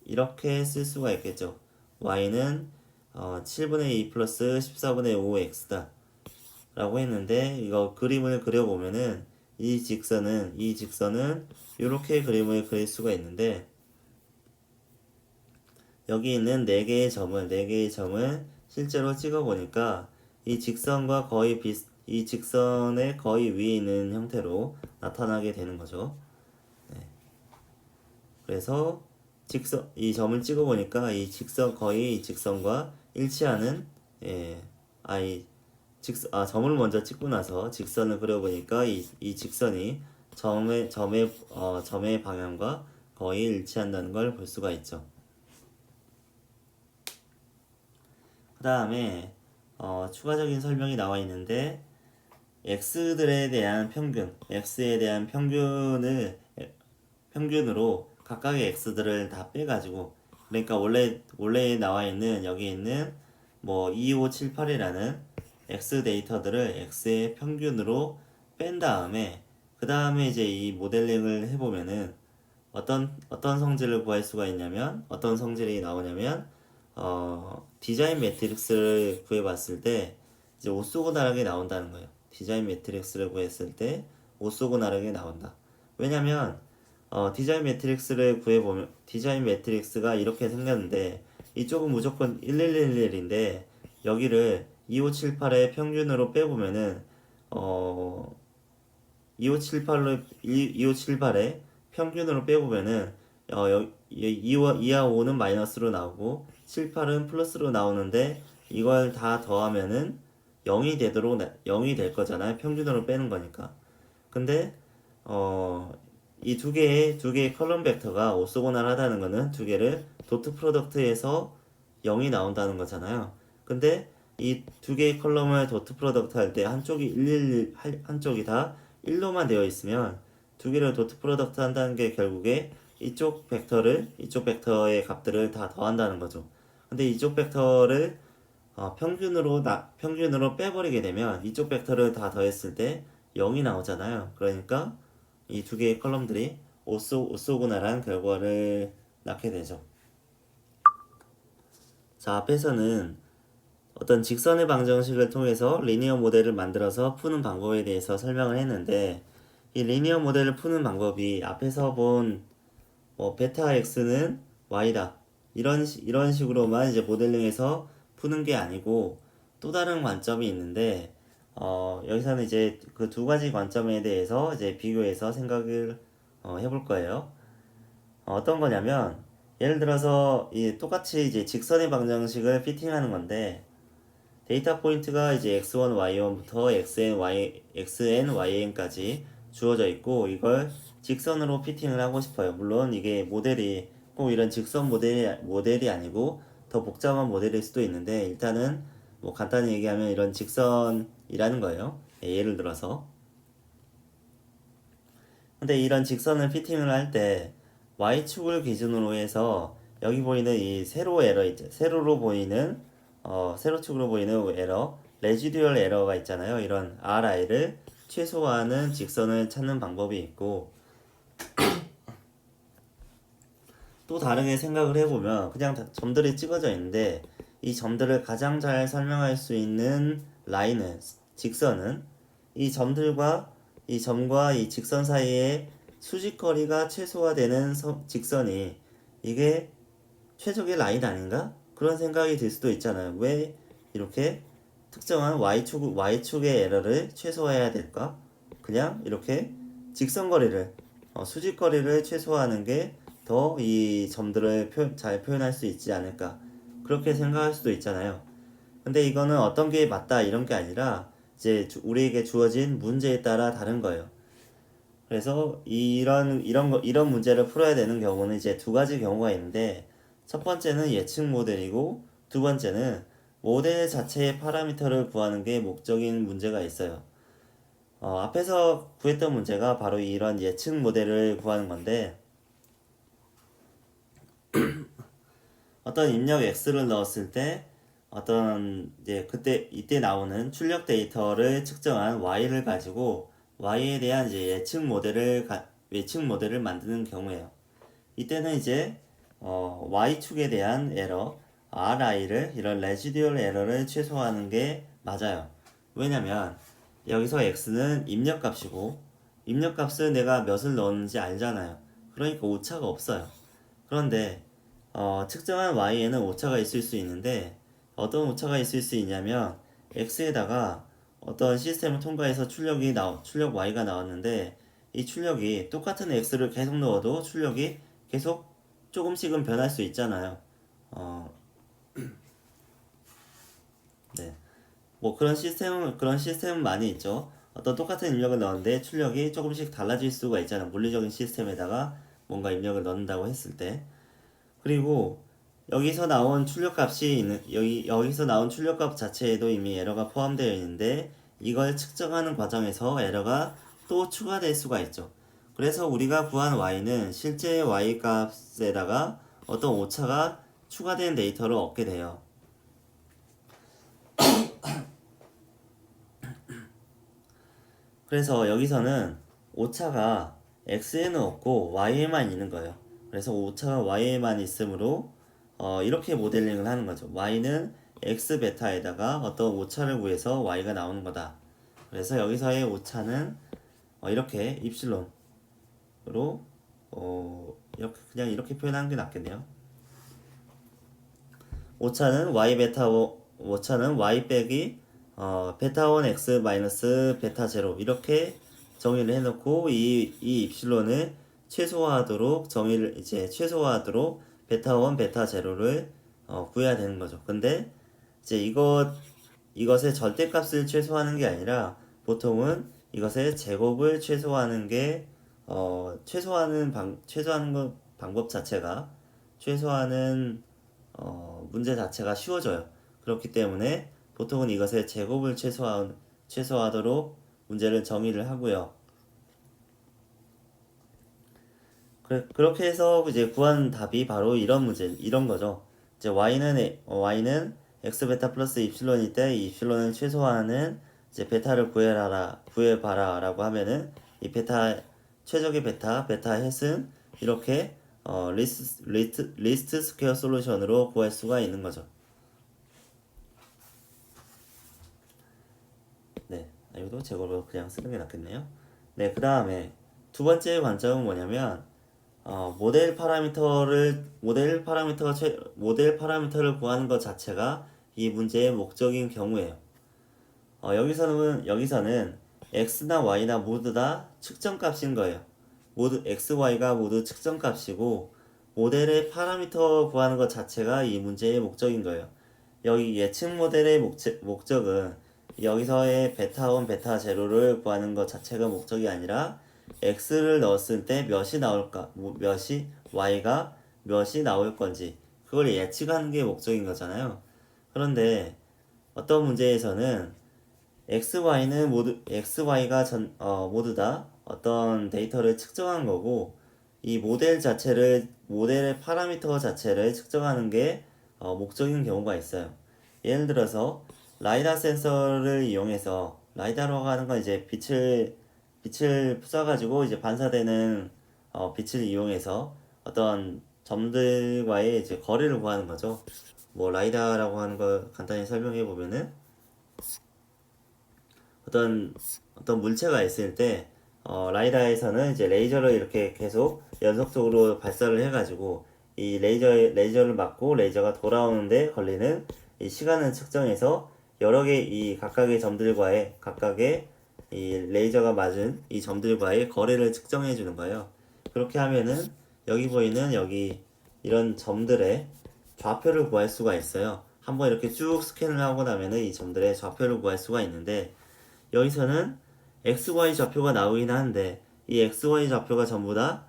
이렇게 쓸 수가 있겠죠. y는 7분의 2 플러스 14분의 5x다 라고 했는데 이거 그림을 그려보면은 이 직선은 이렇게 그림을 그릴 수가 있는데 여기 있는 4개의 점을 실제로 찍어보니까 이 직선과 거의 이 직선의 거의 위에 있는 형태로 나타나게 되는 거죠. 네. 그래서 이 점을 찍어 보니까 이 직선 거의 이 직선과 일치하는 예, 점을 먼저 찍고 나서 직선을 그려보니까 이 직선이 점의 방향과 거의 일치한다는 걸 볼 수가 있죠. 그 다음에 추가적인 설명이 나와 있는데 x들에 대한 평균, x에 대한 평균으로 각각의 x들을 다 빼가지고 그러니까 원래 나와 있는 여기 있는 뭐 2, 5, 7, 8이라는 x 데이터들을 x의 평균으로 뺀 다음에 그 다음에 이제 이 모델링을 해보면은 어떤 성질을 구할 수가 있냐면 어떤 성질이 나오냐면 디자인 매트릭스를 구해봤을 때 이제 오쏘고나락이 나온다는 거예요. 디자인 매트릭스를 구했을 때 오쏘고나락이 나온다. 왜냐면 디자인 매트릭스를 구해보면 디자인 매트릭스가 이렇게 생겼는데 이쪽은 무조건 1111인데 여기를 2578의 평균으로 빼보면은 2578의 평균으로 빼보면은 2와 5는 마이너스로 나오고 7, 8은 플러스로 나오는데 이걸 다 더하면은 0이 될 거잖아요. 평균으로 빼는 거니까. 근데 이 두 개의 컬럼 벡터가 오소고날하다는 거는 두 개를 도트 프로덕트에서 0이 나온다는 거잖아요. 근데 이 두 개의 컬럼을 도트 프로덕트 할 때 한쪽이 다 1로만 되어 있으면 두 개를 도트 프로덕트 한다는 게 결국에 이쪽 벡터의 값들을 다 더한다는 거죠. 근데 이쪽 벡터를 평균으로 빼버리게 되면 이쪽 벡터를 다 더했을 때 0이 나오잖아요. 그러니까 이 두 개의 컬럼들이 오쏘구나란 결과를 낳게 되죠. 자, 앞에서는 어떤 직선의 방정식을 통해서 리니어 모델을 만들어서 푸는 방법에 대해서 설명을 했는데 이 리니어 모델을 푸는 방법이 앞에서 본 베타 x는 y다 이런 식으로만 이제 모델링해서 푸는 게 아니고 또 다른 관점이 있는데 여기서는 이제 그 두 가지 관점에 대해서 이제 비교해서 생각을 해볼 거예요. 어떤 거냐면 예를 들어서 똑같이 이제 직선의 방정식을 피팅하는 건데 데이터 포인트가 이제 x1, y1부터 xn, yn까지 주어져 있고 이걸 직선으로 피팅을 하고 싶어요. 물론 이게 모델이 꼭 이런 직선 모델이 아니고 더 복잡한 모델일 수도 있는데 일단은 뭐 간단히 얘기하면 이런 직선이라는 거예요. 예를 들어서 근데 이런 직선을 피팅을 할 때 y축을 기준으로 해서 여기 보이는 이 세로 에러 있죠. 세로축으로 보이는 에러, 레지듀얼 에러가 있잖아요. 이런 ri를 최소화하는 직선을 찾는 방법이 있고 또 다르게 생각을 해보면 그냥 점들이 찍어져 있는데 이 점들을 가장 잘 설명할 수 있는 직선은 이 점과 이 직선 사이에 수직거리가 최소화되는 직선이 이게 최적의 라인 아닌가? 그런 생각이 들 수도 있잖아요. 왜 이렇게 특정한 y축의 에러를 최소화해야 될까? 그냥 이렇게 직선거리를 수직거리를 최소화하는 게 더 이 점들을 잘 표현할 수 있지 않을까 그렇게 생각할 수도 있잖아요. 근데 이거는 어떤 게 맞다 이런 게 아니라 이제 우리에게 주어진 문제에 따라 다른 거예요. 그래서 이런 문제를 풀어야 되는 경우는 이제 두 가지 경우가 있는데 첫 번째는 예측 모델이고 두 번째는 모델 자체의 파라미터를 구하는 게 목적인 문제가 있어요. 앞에서 구했던 문제가 바로 이런 예측 모델을 구하는 건데 어떤 입력 x를 넣었을 때 이때 나오는 출력 데이터를 측정한 y를 가지고 y에 대한 이제 예측 모델을 만드는 경우에요. 이때는 이제 y축에 대한 에러 ri를 이런 레지듀얼 에러를 최소화하는 게 맞아요. 왜냐면 여기서 x는 입력값이고 입력값을 내가 몇을 넣었는지 알잖아요. 그러니까 오차가 없어요. 그런데 측정한 y에는 오차가 있을 수 있는데 어떤 오차가 있을 수 있냐면 x에다가 어떤 시스템을 통과해서 출력 y가 나왔는데 이 출력이 똑같은 x를 계속 넣어도 출력이 계속 조금씩은 변할 수 있잖아요. 어, 네. 뭐 그런 시스템은 많이 있죠. 어떤 똑같은 입력을 넣었는데 출력이 조금씩 달라질 수가 있잖아요. 물리적인 시스템에다가 뭔가 입력을 넣는다고 했을 때. 그리고 여기서 나온 출력값 자체에도 이미 에러가 포함되어 있는데 이걸 측정하는 과정에서 에러가 또 추가될 수가 있죠. 그래서 우리가 구한 y는 실제 y 값에다가 어떤 오차가 추가된 데이터를 얻게 돼요. 그래서 여기서는 오차가 x에는 없고 y에만 있는 거예요. 그래서 오차가 y에만 있으므로 이렇게 모델링을 하는 거죠. y는 x 베타에다가 어떤 오차를 구해서 y가 나오는 거다. 그래서 여기서의 오차는 이렇게 입실론으로 이렇게 그냥 이렇게 표현하는 게 낫겠네요. 오차는 y 빼기 베타 1 x 마이너스 베타 제로 이렇게 정의를 해놓고 이 입실론을 최소화하도록 베타 1 베타 제로를 구해야 되는 거죠. 근데 이제 이것의 절대값을 최소화하는 게 아니라 보통은 이것의 제곱을 최소화하는 게 최소화하는 방법 자체가 최소화하는 문제 자체가 쉬워져요. 그렇기 때문에 보통은 이것의 제곱을 최소화하도록 문제를 정의를 하고요. 그렇게 해서 이제 구한 답이 바로 이런 거죠. 이제 y는 x 베타 플러스 입실론일 때 이 입실론을 최소화하는 이제 베타를 구해봐라라고 하면은 이 최적의 베타 햇은 이렇게 리스트 스퀘어 솔루션으로 구할 수가 있는 거죠. 네, 이것도 제곱으로 그냥 쓰는 게 낫겠네요. 네, 그 다음에 두 번째 관점은 뭐냐면 모델 파라미터를 구하는 것 자체가 이 문제의 목적인 경우에요. 여기서는 x나 y나 모두 다 측정값인 거예요. 모두 x, y가 모두 측정값이고 모델의 파라미터 구하는 것 자체가 이 문제의 목적인 거예요. 여기 예측 모델의 목적은 여기서의 베타 1, 베타 제로를 구하는 것 자체가 목적이 아니라 x를 넣었을 때 y가 몇이 나올 건지 그걸 예측하는 게 목적인 거잖아요. 그런데 어떤 문제에서는 XY가 모두 다 어떤 데이터를 측정한 거고, 모델의 파라미터 자체를 측정하는 게 목적인 경우가 있어요. 예를 들어서, 라이다 센서를 이용해서, 라이다라고 하는 건 이제 빛을 쏴가지고 이제 반사되는 빛을 이용해서 어떤 점들과의 이제 거리를 구하는 거죠. 뭐, 라이다라고 하는 걸 간단히 설명해 보면은, 어떤 물체가 있을 때 라이다에서는 이제 레이저를 이렇게 계속 연속적으로 발사를 해가지고 이 레이저를 맞고 레이저가 돌아오는데 걸리는 이 시간을 측정해서 여러 개 이 각각의 이 레이저가 맞은 이 점들과의 거리를 측정해 주는 거예요. 그렇게 하면은 여기 이런 점들의 좌표를 구할 수가 있어요. 한번 이렇게 쭉 스캔을 하고 나면은 이 점들의 좌표를 구할 수가 있는데 여기서는 XY 좌표가 나오긴 하는데 이 XY 좌표가 전부 다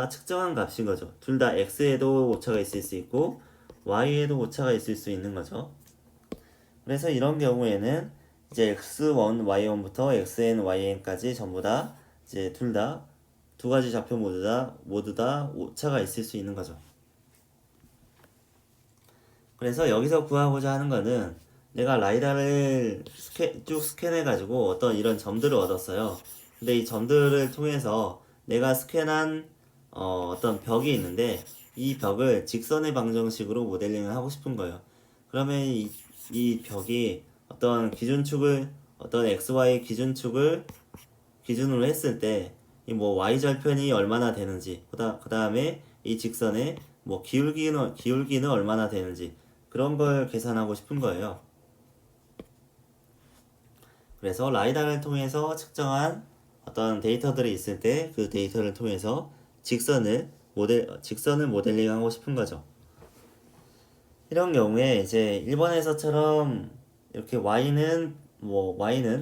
측정한 값인 거죠. 둘 다 X에도 오차가 있을 수 있고 Y에도 오차가 있을 수 있는 거죠. 그래서 이런 경우에는 이제 X1, Y1부터 XN, YN까지 전부 다 이제 두 가지 좌표 모두 다 오차가 있을 수 있는 거죠. 그래서 여기서 구하고자 하는 거는 내가 라이다를 쭉 스캔해가지고 어떤 이런 점들을 얻었어요. 근데 이 점들을 통해서 내가 스캔한 어떤 벽이 있는데 이 벽을 직선의 방정식으로 모델링을 하고 싶은 거예요. 그러면 이 벽이 어떤 XY 기준축을 기준으로 했을 때 이 뭐 y절편이 얼마나 되는지 그 다음에 이 직선의 뭐 기울기는 얼마나 되는지 그런 걸 계산하고 싶은 거예요. 그래서 라이다를 통해서 측정한 어떤 데이터들이 있을 때 그 데이터를 통해서 직선을 모델링하고 싶은 거죠. 이런 경우에 이제 일본에서처럼 이렇게 y는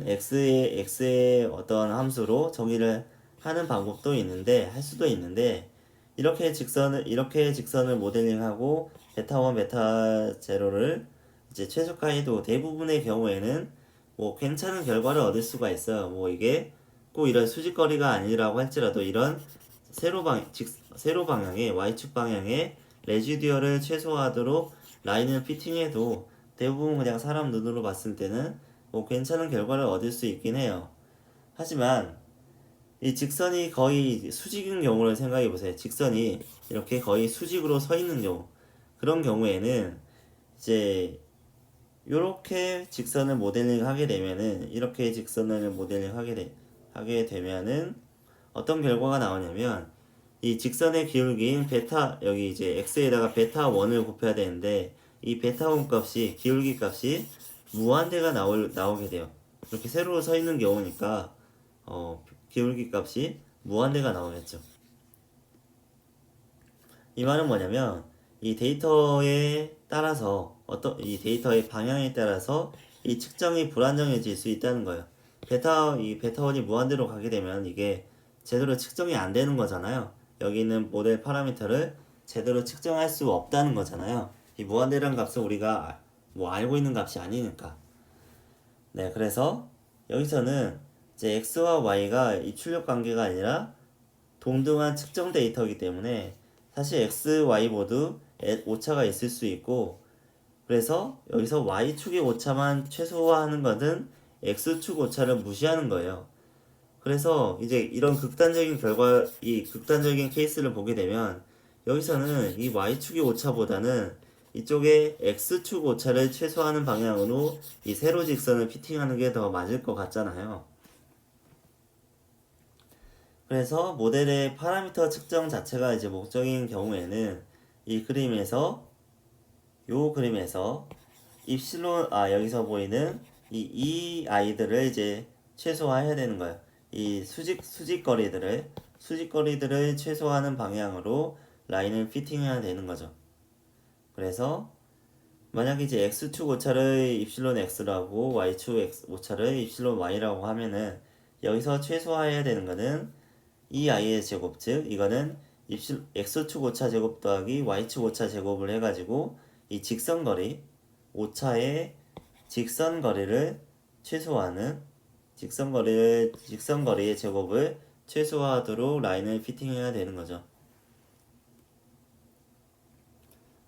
x의 어떤 함수로 정의를 하는 방법도 있는데 할 수도 있는데 이렇게 직선을 모델링하고 베타 1, 베타 제로를 이제 최소화해도 대부분의 경우에는 뭐 괜찮은 결과를 얻을 수가 있어요. 뭐 이게 꼭 이런 수직거리가 아니라고 할지라도 이런 세로 방향의 y축 방향의 레지듀얼을 최소화하도록 라인을 피팅해도 대부분 그냥 사람 눈으로 봤을 때는 뭐 괜찮은 결과를 얻을 수 있긴 해요. 하지만 이 직선이 거의 수직인 경우를 생각해 보세요. 직선이 이렇게 거의 수직으로 서 있는 경우. 그런 경우에는 이제 이렇게 직선을 모델링 하게 되면은 이렇게 직선을 모델링 하게 되면은 어떤 결과가 나오냐면 이 직선의 기울기인 베타 여기 이제 x에다가 베타 1을 곱해야 되는데 이 베타 1 값이 기울기 값이 무한대가 나오게 돼요. 이렇게 세로로 서 있는 경우니까 기울기 값이 무한대가 나오겠죠. 이 말은 뭐냐면 이 데이터에 따라서 이 데이터의 방향에 따라서 이 측정이 불안정해질 수 있다는 거예요. 이 베타1이 무한대로 가게 되면 이게 제대로 측정이 안 되는 거잖아요. 여기 있는 모델 파라미터를 제대로 측정할 수 없다는 거잖아요. 이 무한대라는 값은 우리가 뭐 알고 있는 값이 아니니까. 네, 그래서 여기서는 이제 x와 y가 입출력 관계가 아니라 동등한 측정 데이터이기 때문에 사실 x, y 모두 오차가 있을 수 있고 그래서 여기서 y축의 오차만 최소화하는 것은 x축 오차를 무시하는 거예요. 그래서 이제 이런 이 극단적인 케이스를 보게 되면 여기서는 이 y축의 오차보다는 이쪽에 x축 오차를 최소화하는 방향으로 이 세로 직선을 피팅하는 게 더 맞을 것 같잖아요. 그래서 모델의 파라미터 측정 자체가 이제 목적인 경우에는 이 그림에서 요 그림에서 여기서 보이는 이 아이들을 이제 최소화해야 되는 거예요. 이 수직거리들을 최소화하는 방향으로 라인을 피팅해야 되는 거죠. 그래서 만약 이제 x축 오차를 입실론 x라고 y축 오차를 입실론 y라고 하면은 여기서 최소화해야 되는 거는 이 i의 제곱 즉 이거는 x축 오차 제곱 더하기 y축 오차 제곱을 해가지고 이 오차의 직선거리를 최소화하는 직선거리의 제곱을 최소화하도록 라인을 피팅해야 되는 거죠.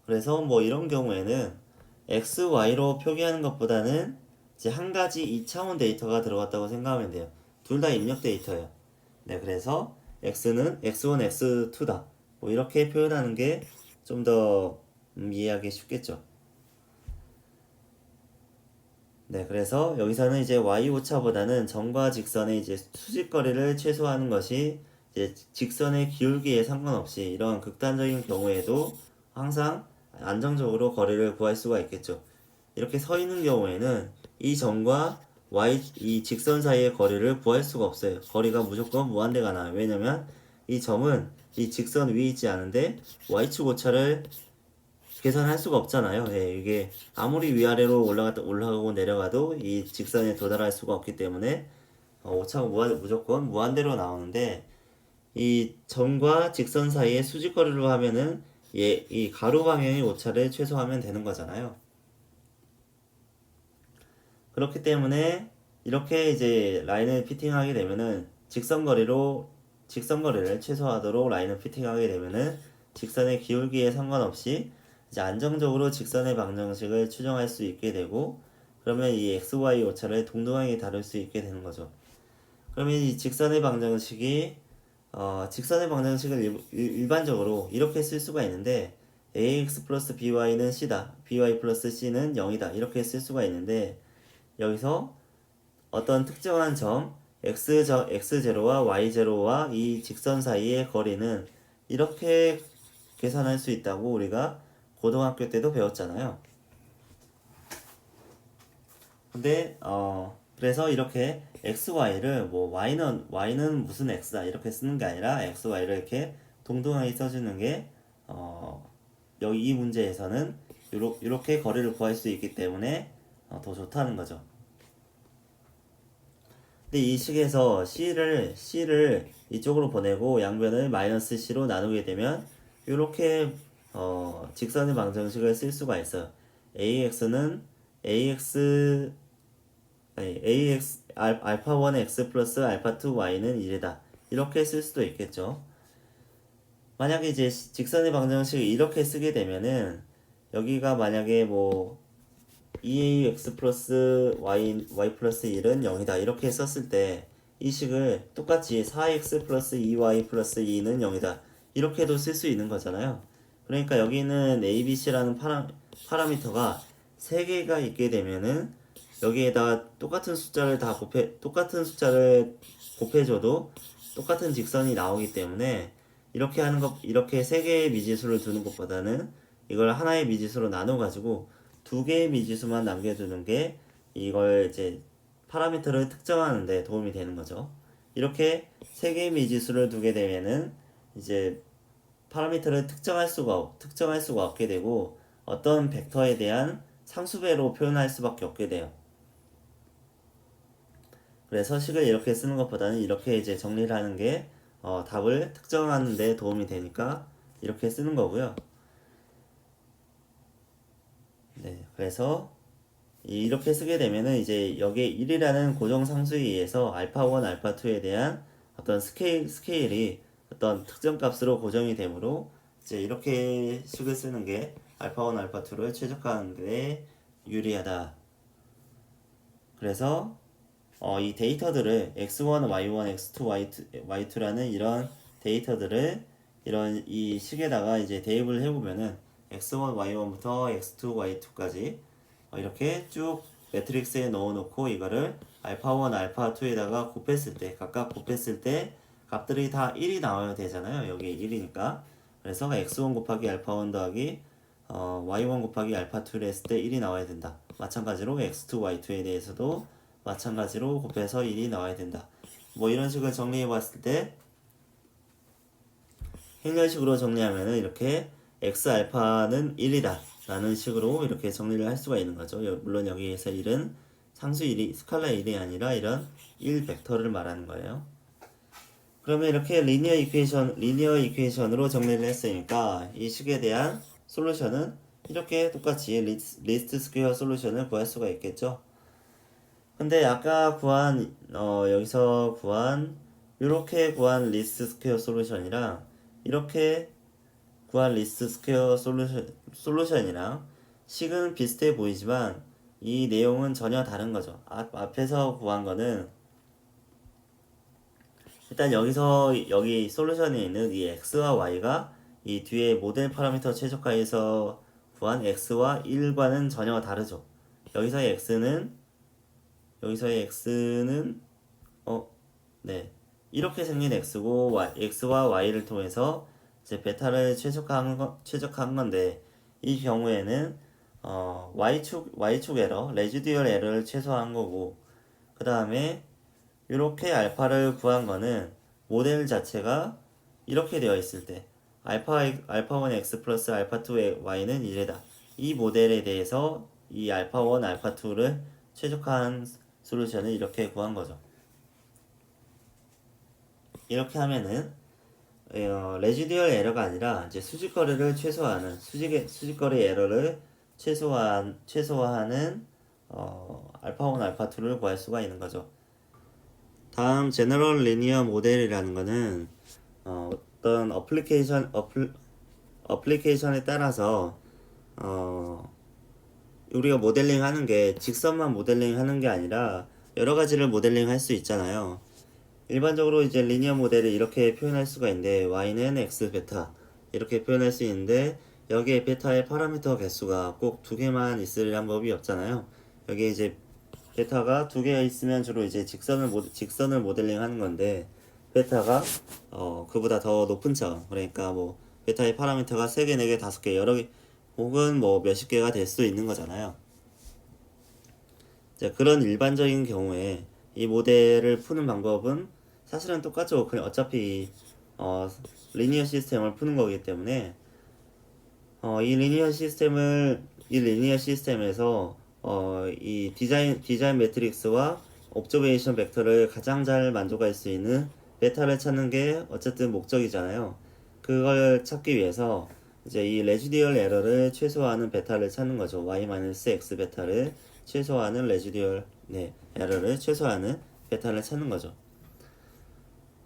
그래서 뭐 이런 경우에는 x, y로 표기하는 것보다는 이제 한 가지 2차원 데이터가 들어갔다고 생각하면 돼요. 둘 다 입력 데이터예요. 네, 그래서 x는 x1, x2다. 뭐 이렇게 표현하는 게 좀 더 이해하기 쉽겠죠. 네, 그래서 여기서는 이제 y 오차보다는 점과 직선의 이제 수직거리를 최소화하는 것이 이제 직선의 기울기에 상관없이 이런 극단적인 경우에도 항상 안정적으로 거리를 구할 수가 있겠죠. 이렇게 서 있는 경우에는 이 점과 이 직선 사이의 거리를 구할 수가 없어요. 거리가 무조건 무한대가 나요. 왜냐면 이 점은 이 직선 위에 있지 않은데 y축 오차를 계산할 수가 없잖아요. 예, 이게 아무리 위아래로 올라가고 내려가도 이 직선에 도달할 수가 없기 때문에 오차가 무조건 무한대로 나오는데 이 점과 직선 사이의 수직거리로 하면은 이 가로 방향의 오차를 최소화하면 되는 거잖아요. 그렇기 때문에 이렇게 이제 라인을 피팅하게 되면은 직선거리를 최소화하도록 라인을 피팅하게 되면은 직선의 기울기에 상관없이 이제 안정적으로 직선의 방정식을 추정할 수 있게 되고 그러면 이 xy 오차를 동등하게 다룰 수 있게 되는 거죠. 그러면 이 직선의 방정식을 일반적으로 이렇게 쓸 수가 있는데 ax 플러스 by는 c다, by 플러스 c는 0이다 이렇게 쓸 수가 있는데 여기서 어떤 특정한 점 x0와 y0와 이 직선 사이의 거리는 이렇게 계산할 수 있다고 우리가 고등학교 때도 배웠잖아요. 근데 그래서 이렇게 xy를 뭐 y는 무슨 x다 이렇게 쓰는 게 아니라 xy를 이렇게 동등하게 써주는 게 여기 이 문제에서는 이렇게 거리를 구할 수 있기 때문에 더 좋다는 거죠. 근데 이 식에서 C를 이쪽으로 보내고 양변을 마이너스 C로 나누게 되면 이렇게 직선의 방정식을 쓸 수가 있어요. AX는 AX 아니 AX 알파 1 X 플러스 알파 2 Y는 1이다. 이렇게 쓸 수도 있겠죠. 만약에 이제 직선의 방정식을 이렇게 쓰게 되면은 여기가 만약에 뭐 2ax 플러스 y 플러스 1은 0이다 이렇게 썼을 때 이 식을 똑같이 4x 플러스 2y 플러스 2는 0이다 이렇게도 쓸 수 있는 거잖아요. 그러니까 여기는 abc라는 파라미터가 3개가 있게 되면은 여기에다 똑같은 숫자를 곱해줘도 똑같은 직선이 나오기 때문에 이렇게 3개의 미지수를 두는 것보다는 이걸 하나의 미지수로 나눠 가지고 2개의 미지수만 남겨두는 게 이걸 이제 파라미터를 특정하는 데 도움이 되는 거죠. 이렇게 3개의 미지수를 두게 되면은 이제 파라미터를 특정할 수가 없게 되고 어떤 벡터에 대한 상수배로 표현할 수밖에 없게 돼요. 그래서 식을 이렇게 쓰는 것보다는 이렇게 이제 정리를 하는 게 답을 특정하는 데 도움이 되니까 이렇게 쓰는 거고요. 네, 그래서 이렇게 쓰게 되면은 이제 여기에 1이라는 고정 상수에 의해서 알파 1, 알파 2에 대한 어떤 스케일이 어떤 특정 값으로 고정이 되므로 이제 이렇게 식을 쓰는 게 알파 1, 알파 2를 최적화하는 데 유리하다. 그래서 이 데이터들을 x1, y1, x2, y2라는 이런 데이터들을 이런 이 식에다가 이제 대입을 해보면은 x1, y1부터 x2, y2까지 이렇게 쭉 매트릭스에 넣어놓고 이거를 알파1, 알파2에다가 각각 곱했을 때 값들이 다 1이 나와야 되잖아요. 여기 1이니까. 그래서 x1 곱하기 알파1 더하기 y1 곱하기 알파2를 했을 때 1이 나와야 된다. 마찬가지로 x2, y2에 대해서도 마찬가지로 곱해서 1이 나와야 된다. 뭐 이런 식으로 정리해 봤을 때 행렬식으로 정리하면은 이렇게 x 알파는 1이다 라는 식으로 이렇게 정리를 할 수가 있는 거죠. 물론 여기에서 1은 상수 1이 스칼라 1이 아니라 이런 1 벡터를 말하는 거예요. 그러면 이렇게 리니어 이퀘이션으로 정리를 했으니까 이 식에 대한 솔루션은 이렇게 똑같이 리스트 스퀘어 솔루션을 구할 수가 있겠죠. 근데 아까 여기서 이렇게 구한 리스트 스퀘어 솔루션이랑 이렇게 구한 리스트 스퀘어 솔루션이랑 식은 비슷해 보이지만 이 내용은 전혀 다른 거죠. 앞에서 구한 거는 일단 여기 솔루션에 있는 이 x와 y가 이 뒤에 모델 파라미터 최적화에서 구한 x와 1과는 전혀 다르죠. 여기서의 x는 네, 이렇게 생긴 x와 y를 통해서 이제 베타를 최적화한 건데 이 경우에는 y축 에러, 레지듀얼 에러를 최소화한 거고 그 다음에 이렇게 알파를 구한 거는 모델 자체가 이렇게 되어 있을 때 알파 1 x 플러스 알파 2 y는 1이다. 이 모델에 대해서 이 알파 1 알파 2를 최적화한 솔루션을 이렇게 구한 거죠. 이렇게 하면은 레지듀얼 에러가 아니라 이제 수직거리를 최소화하는 수직거리 에러를 최소화하는 알파 1 알파 2를 구할 수가 있는 거죠. 다음 제너럴 리니어 모델이라는 거는 어떤 어플리케이션에 따라서 우리가 모델링 하는 게 직선만 모델링 하는 게 아니라 여러 가지를 모델링 할 수 있잖아요. 일반적으로 이제 리니어 모델을 이렇게 표현할 수가 있는데 y는 x 베타 이렇게 표현할 수 있는데 여기에 베타의 파라미터 개수가 꼭 2개만 있으려는 법이 없잖아요. 여기에 이제 베타가 2개 있으면 주로 이제 직선을 모델링 하는 건데 베타가 그보다 더 높은 점 그러니까 뭐 베타의 파라미터가 3개, 4개, 5개 여러 개 혹은 뭐 몇십 개가 될 수도 있는 거잖아요. 이제 그런 일반적인 경우에 이 모델을 푸는 방법은 사실은 똑같죠. 그냥 어차피 어, 리니어 시스템을 푸는 거기 때문에 이 리니어 시스템에서 이 디자인 매트릭스와 옵저베이션 벡터를 가장 잘 만족할 수 있는 베타를 찾는 게 어쨌든 목적이잖아요. 그걸 찾기 위해서 이제 이 레지듀얼 에러를 최소화하는 베타를 찾는 거죠. y-x 베타를 최소화하는 에러를 최소화하는 베타를 찾는 거죠.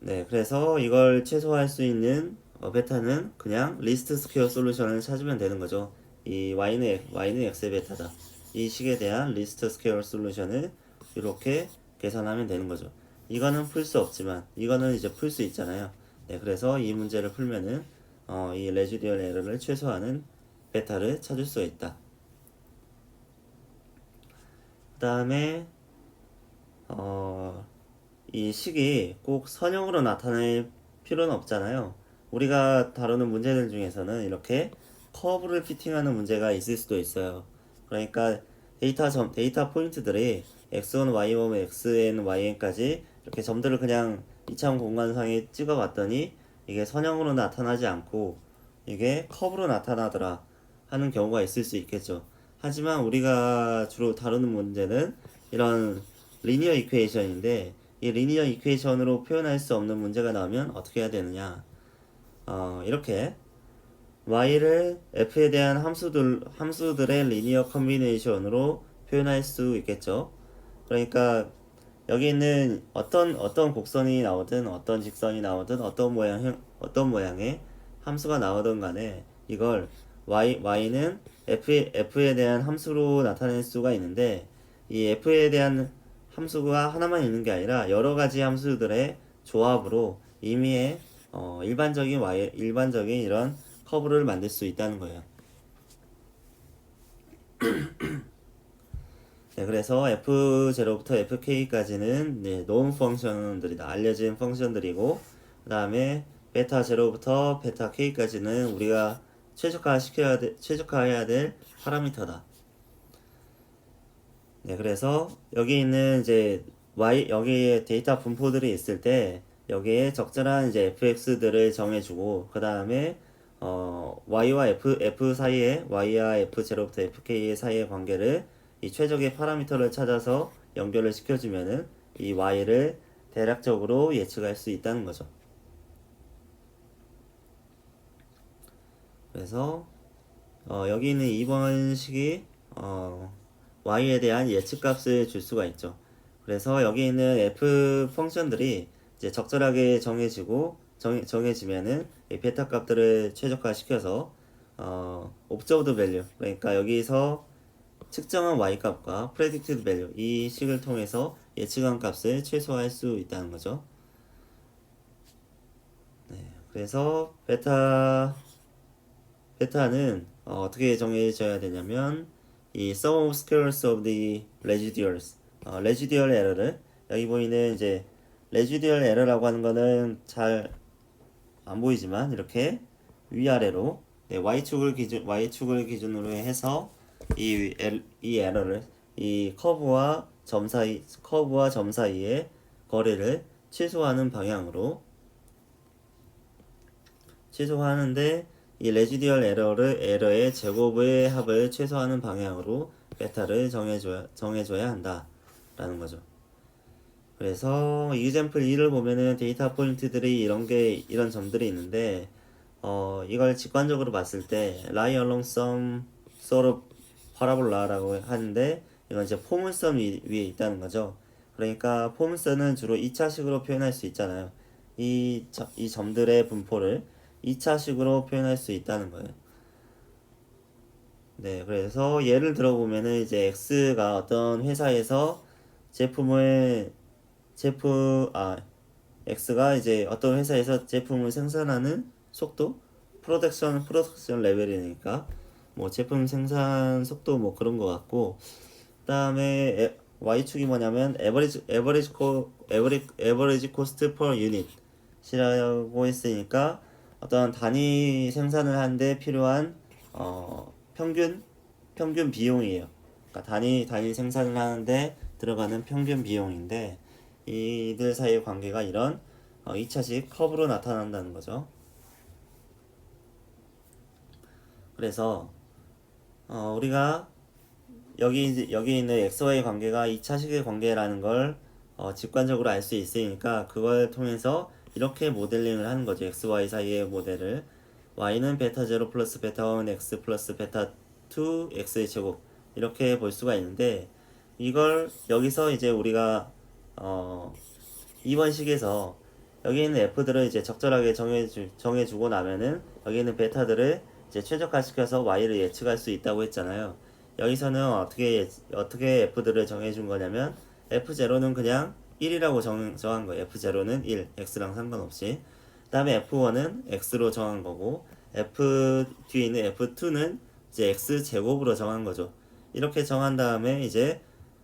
네, 그래서 이걸 최소화할 수 있는 베타는 그냥 리스트 스퀘어 솔루션을 찾으면 되는 거죠. 이 y는 x의 베타다. 이 식에 대한 리스트 스퀘어 솔루션을 이렇게 계산하면 되는 거죠. 이거는 풀 수 없지만 이거는 이제 풀 수 있잖아요. 네, 그래서 이 문제를 풀면은 이 레지듀얼 에러를 최소화하는 베타를 찾을 수 있다. 그 다음에 이 식이 꼭 선형으로 나타낼 필요는 없잖아요. 우리가 다루는 문제들 중에서는 이렇게 커브를 피팅하는 문제가 있을 수도 있어요. 그러니까 데이터 포인트들이 x1, y1, xn,yn까지 이렇게 점들을 그냥 2차원 공간상에 찍어봤더니 이게 선형으로 나타나지 않고 이게 커브로 나타나더라 하는 경우가 있을 수 있겠죠. 하지만 우리가 주로 다루는 문제는 이런 리니어 이퀘이션인데 이 리니어 이퀘이션으로 표현할 수 없는 문제가 나오면 어떻게 해야 되느냐? 이렇게 y를 f에 대한 함수들의 리니어 컨비네이션으로 표현할 수 있겠죠. 그러니까 여기 있는 어떤 곡선이 나오든 어떤 직선이 나오든 어떤 모양의 함수가 나오든 간에 이걸 y는 f에 대한 함수로 나타낼 수가 있는데 이 f에 대한 함수가 하나만 있는 게 아니라 여러 가지 함수들의 조합으로 임의의 일반적인 이런 커브를 만들 수 있다는 거예요. 네, 그래서 f0부터 fk까지는 네, known 펑션들이다. 알려진 펑션들이고 그 다음에 베타 0부터 베타 k까지는 우리가 최적화해야 될 파라미터다. 네, 그래서 여기 있는 이제 여기에 데이터 분포들이 있을 때 여기에 적절한 이제 fx들을 정해주고 그 다음에 y와 f 사이에 y와 f0부터 fk 사이의 관계를 이 최적의 파라미터를 찾아서 연결을 시켜주면은 이 y를 대략적으로 예측할 수 있다는 거죠. 그래서 여기 있는 2번 식이 y에 대한 예측값을 줄 수가 있죠. 그래서 여기 있는 f 펑션들이 이제 적절하게 정해지면은 이 베타 값들을 최적화시켜서 observed value 그러니까 여기서 측정한 y 값과 predicted value 이 식을 통해서 예측한 값을 최소화할 수 있다는 거죠. 네, 그래서 베타는 어떻게 정해져야 되냐면 이 sum of squares of the residuals residual error를 여기 보이는 이제 residual error라고 하는 거는 잘 안 보이지만 이렇게 위아래로 네, y축을 기준으로 해서 이 에러를 이 커브와 점 사이의 거리를 최소화하는 방향으로 최소화하는데 이 레지듀얼 에러의 제곱의 합을 최소화하는 방향으로 베타를 정해줘야 한다라는 거죠. 그래서 이그젬플 2를 보면은 데이터 포인트들이 이런 점들이 있는데 이걸 직관적으로 봤을 때 lie along some sort of parabol라라고 하는데 이건 이제 포물선 위에 있다는 거죠. 그러니까 포물선은 주로 2차식으로 표현할 수 있잖아요. 이 점들의 분포를 2차식으로 표현할 수 있다는 거예요. 네, 그래서 예를 들어 보면은 이제 X가 어떤 회사에서 제품을 X가 이제 어떤 회사에서 제품을 생산하는 속도, 프로덕션 레벨이니까 뭐 제품 생산 속도 뭐 그런 거 같고, 그다음에 Y축이 뭐냐면 에버리지 코스트 퍼 유닛이라고 했으니까 어떤 단위 생산을 하는데 필요한 평균 비용이에요. 그러니까 단위 생산을 하는데 들어가는 평균 비용인데 이들 사이의 관계가 이런 2차식 커브로 나타난다는 거죠. 그래서 우리가 여기 있는 xy 관계가 2차식의 관계라는 걸 직관적으로 알 수 있으니까 그걸 통해서 이렇게 모델링을 하는 거죠. xy 사이의 모델을 y는 베타 0 플러스 베타 1 x 플러스 베타 2 x의 제곱 이렇게 볼 수가 있는데 이걸 여기서 이제 우리가 2번 식에서 여기 있는 f들을 이제 적절하게 정해주고 나면은 여기 있는 베타들을 이제 최적화시켜서 y를 예측할 수 있다고 했잖아요. 여기서는 어떻게 f들을 정해준 거냐면 f0는 그냥 1이라고 정한 거예요. f0는 1, x랑 상관없이. 그 다음에 f1은 x로 정한 거고 f 뒤에 있는 f2는 이제 x 제곱으로 정한 거죠. 이렇게 정한 다음에 이제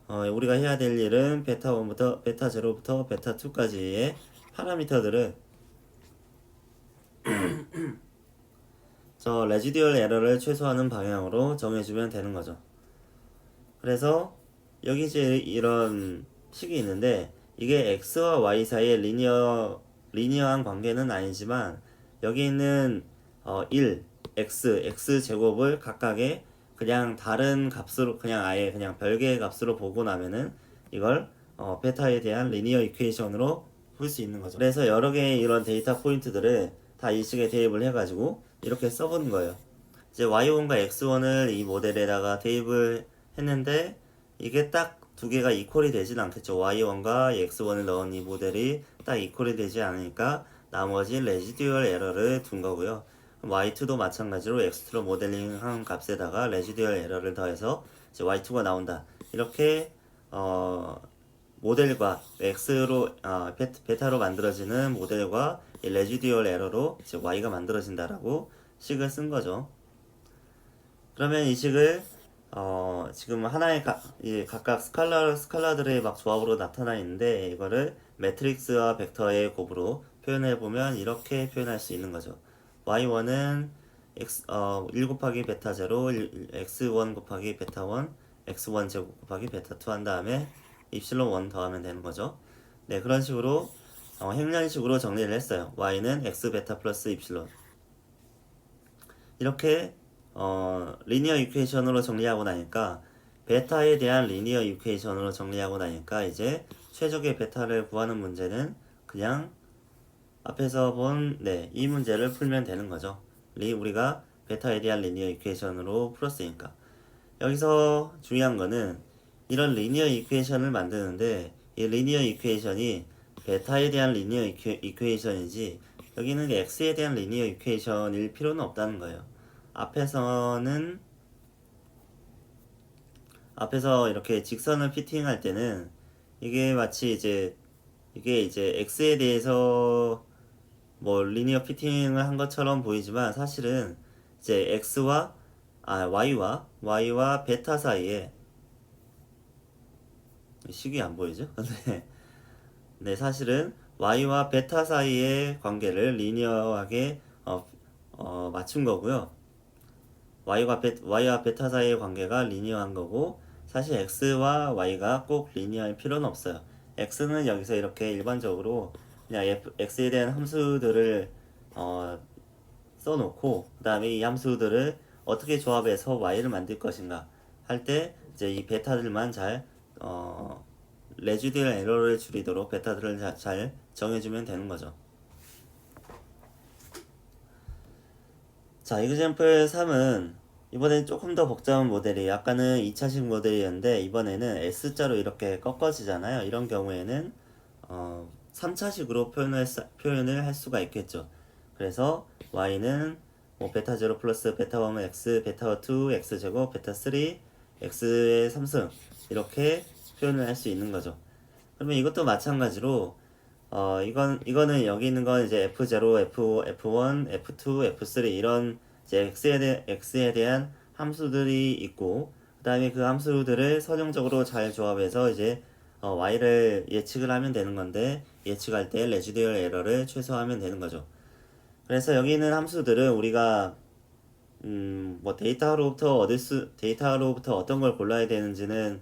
우리가 해야 될 일은 베타 1부터 베타 0부터 베타 2까지의 파라미터들을 저 레지듀얼 에러를 최소화하는 방향으로 정해주면 되는 거죠. 그래서 여기 이제 이런 식이 있는데 이게 x와 y 사이의 리니어한 관계는 아니지만 여기 있는 1, x 제곱을 각각의 그냥 다른 값으로 그냥 아예 그냥 별개의 값으로 보고 나면은 이걸 베타에 대한 리니어 이퀘이션으로 풀 수 있는 거죠. 그래서 여러 개의 이런 데이터 포인트들을 다 이 식에 대입을 해가지고 이렇게 써본 거예요. 이제 y1과 x1을 이 모델에다가 대입을 했는데 이게 딱 두 개가 이퀄이 되진 않겠죠. y1과 x1을 넣은 이 모델이 딱 이퀄이 되지 않으니까 나머지 레지듀얼 에러를 둔 거고요. y2도 마찬가지로 x2로 모델링한 값에다가 레지듀얼 에러를 더해서 이제 y2가 나온다. 이렇게 모델과 x로 베타로 만들어지는 모델과 이 레지듀얼 에러로 이제 y가 만들어진다라고 식을 쓴 거죠. 그러면 이 식을 지금 하나의 각각 스칼라들의 막 조합으로 나타나 있는데 이거를 매트릭스와 벡터의 곱으로 표현해 보면 이렇게 표현할 수 있는 거죠. y1은 1 곱하기 베타 0, x1 곱하기 베타 1, x1 제곱 곱하기 베타 2 한 다음에 입실론 1 더하면 되는 거죠. 네, 그런 식으로 행렬식으로 정리를 했어요. y는 x 베타 플러스 입실론 이렇게 리니어 이퀘이션으로 정리하고 나니까 베타에 대한 리니어 이퀘이션으로 정리하고 나니까 이제 최적의 베타를 구하는 문제는 그냥 앞에서 본 이 문제를 풀면 되는 거죠. 우리가 베타에 대한 리니어 이퀘이션으로 풀었으니까. 여기서 중요한 거는 이런 리니어 이퀘이션을 만드는데 이 리니어 이퀘이션이 베타에 대한 리니어 이퀘이션이지 여기는 x에 대한 리니어 이퀘이션일 필요는 없다는 거예요. 앞에서 이렇게 직선을 피팅할 때는 이게 마치 이게 이제 x에 대해서 뭐 리니어 피팅을 한 것처럼 보이지만 사실은 이제 y와 베타 사이에 식이 안 보이죠? 네, 사실은 y와 베타 사이의 관계를 리니어하게 맞춘 거고요. y와 베타 사이의 관계가 리니어한 거고 사실 x와 y가 꼭 리니어할 필요는 없어요. x는 여기서 이렇게 일반적으로 그냥 x에 대한 함수들을 써놓고 그 다음에 이 함수들을 어떻게 조합해서 y를 만들 것인가 할 때 이제 이 베타들만 잘 레지듀얼 에러를 줄이도록 베타들을 잘 정해주면 되는 거죠. 자, 이그젬플 3은 이번엔 조금 더 복잡한 모델이에요. 아까는 2차식 모델이었는데 이번에는 S자로 이렇게 꺾어지잖아요. 이런 경우에는 3차식으로 표현을 할 수가 있겠죠. 그래서 y는 뭐 베타 0 플러스 베타 1 x, 베타 2 x제곱, 베타 3 x의 3승 이렇게 표현을 할 수 있는 거죠. 그러면 이것도 마찬가지로 이거는 여기 있는 건 이제 F0, F1, F2, F3 이런 이제 X에 대한 함수들이 있고 그 다음에 그 함수들을 선형적으로 잘 조합해서 이제 Y를 예측을 하면 되는 건데 예측할 때 레지듀얼 에러를 최소화하면 되는 거죠. 그래서 여기 있는 함수들은 우리가 뭐 데이터로부터 어떤 걸 골라야 되는지는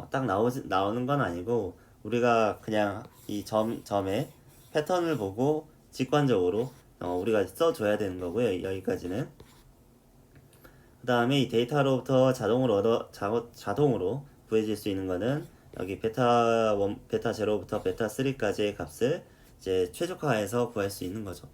딱 나오는 건 아니고 우리가 그냥 이 점의 패턴을 보고 직관적으로 우리가 써줘야 되는 거고요. 여기까지는. 그 다음에 이 데이터로부터 자동으로 구해질 수 있는 거는 여기 베타 1, 베타 0부터 베타 3까지의 값을 이제 최적화해서 구할 수 있는 거죠.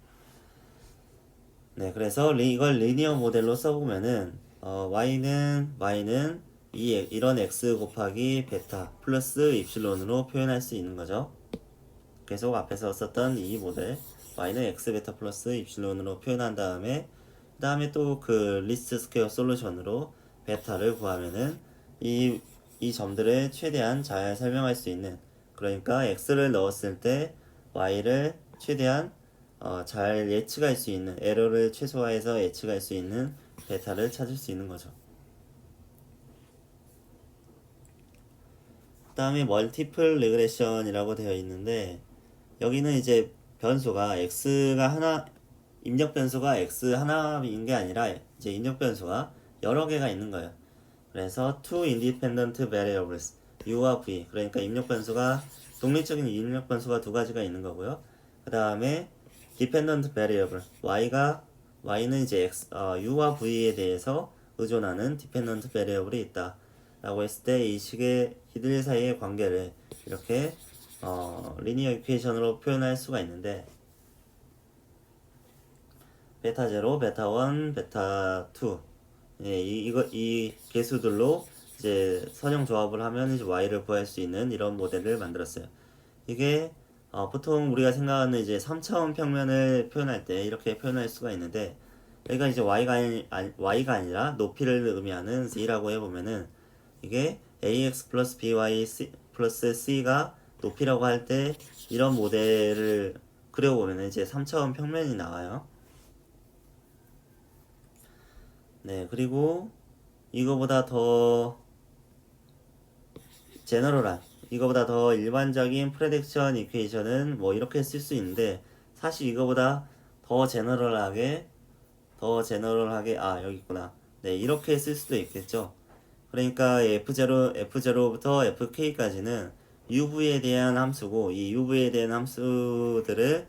네, 그래서 이걸 리니어 모델로 써보면은 y는 이런 x 곱하기 베타 플러스 입실론으로 표현할 수 있는 거죠. 계속 앞에서 썼던 이 모델 y는 x 베타 플러스 입실론으로 표현한 다음에 그 다음에 또 그 리스트 스퀘어 솔루션으로 베타를 구하면은 이 점들을 최대한 잘 설명할 수 있는, 그러니까 x를 넣었을 때 y를 최대한 잘 예측할 수 있는, 에러를 최소화해서 예측할 수 있는 베타를 찾을 수 있는 거죠. 그 다음에 멀티플 리그레션이라고 되어 있는데 여기는 이제 변수가 x가 하나, 입력 변수가 x 하나인 게 아니라 이제 입력 변수가 여러 개가 있는 거예요. 그래서 two independent variables u와 v, 그러니까 입력 변수가 독립적인 입력 변수가 두 가지가 있는 거고요. 그 다음에 dependent variable y는 이제 u와 v에 대해서 의존하는 dependent variable이 있다 라고 했을 때 이 식의 이들 사이의 관계를 이렇게 리니어 이퀘이션으로 표현할 수가 있는데 베타 0, 베타 1, 베타 2, 예, 이 개수들로 이제 선형 조합을 하면 이제 y를 구할 수 있는 이런 모델을 만들었어요. 이게 보통 우리가 생각하는 이제 3차원 평면을 표현할 때 이렇게 표현할 수가 있는데 여기가 이제 y가 아니라 높이를 의미하는 z라고 해보면은 이게 ax 플러스 by 플러스 c가 높이라고 할 때 이런 모델을 그려보면 이제 3차원 평면이 나와요. 네, 그리고 이거보다 더 제너럴한, 이거보다 더 일반적인 프레딕션 이퀘이션은 뭐 이렇게 쓸 수 있는데 사실 이거보다 더 제너럴하게 여기 있구나. 네, 이렇게 쓸 수도 있겠죠. 그러니까 F0부터 FK까지는 UV에 대한 함수고 이 UV에 대한 함수들을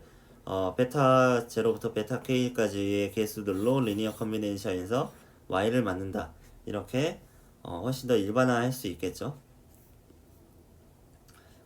베타 0부터 베타 K까지의 개수들로 리니어 컨비네이션에서 Y를 만든다. 이렇게 훨씬 더 일반화할 수 있겠죠.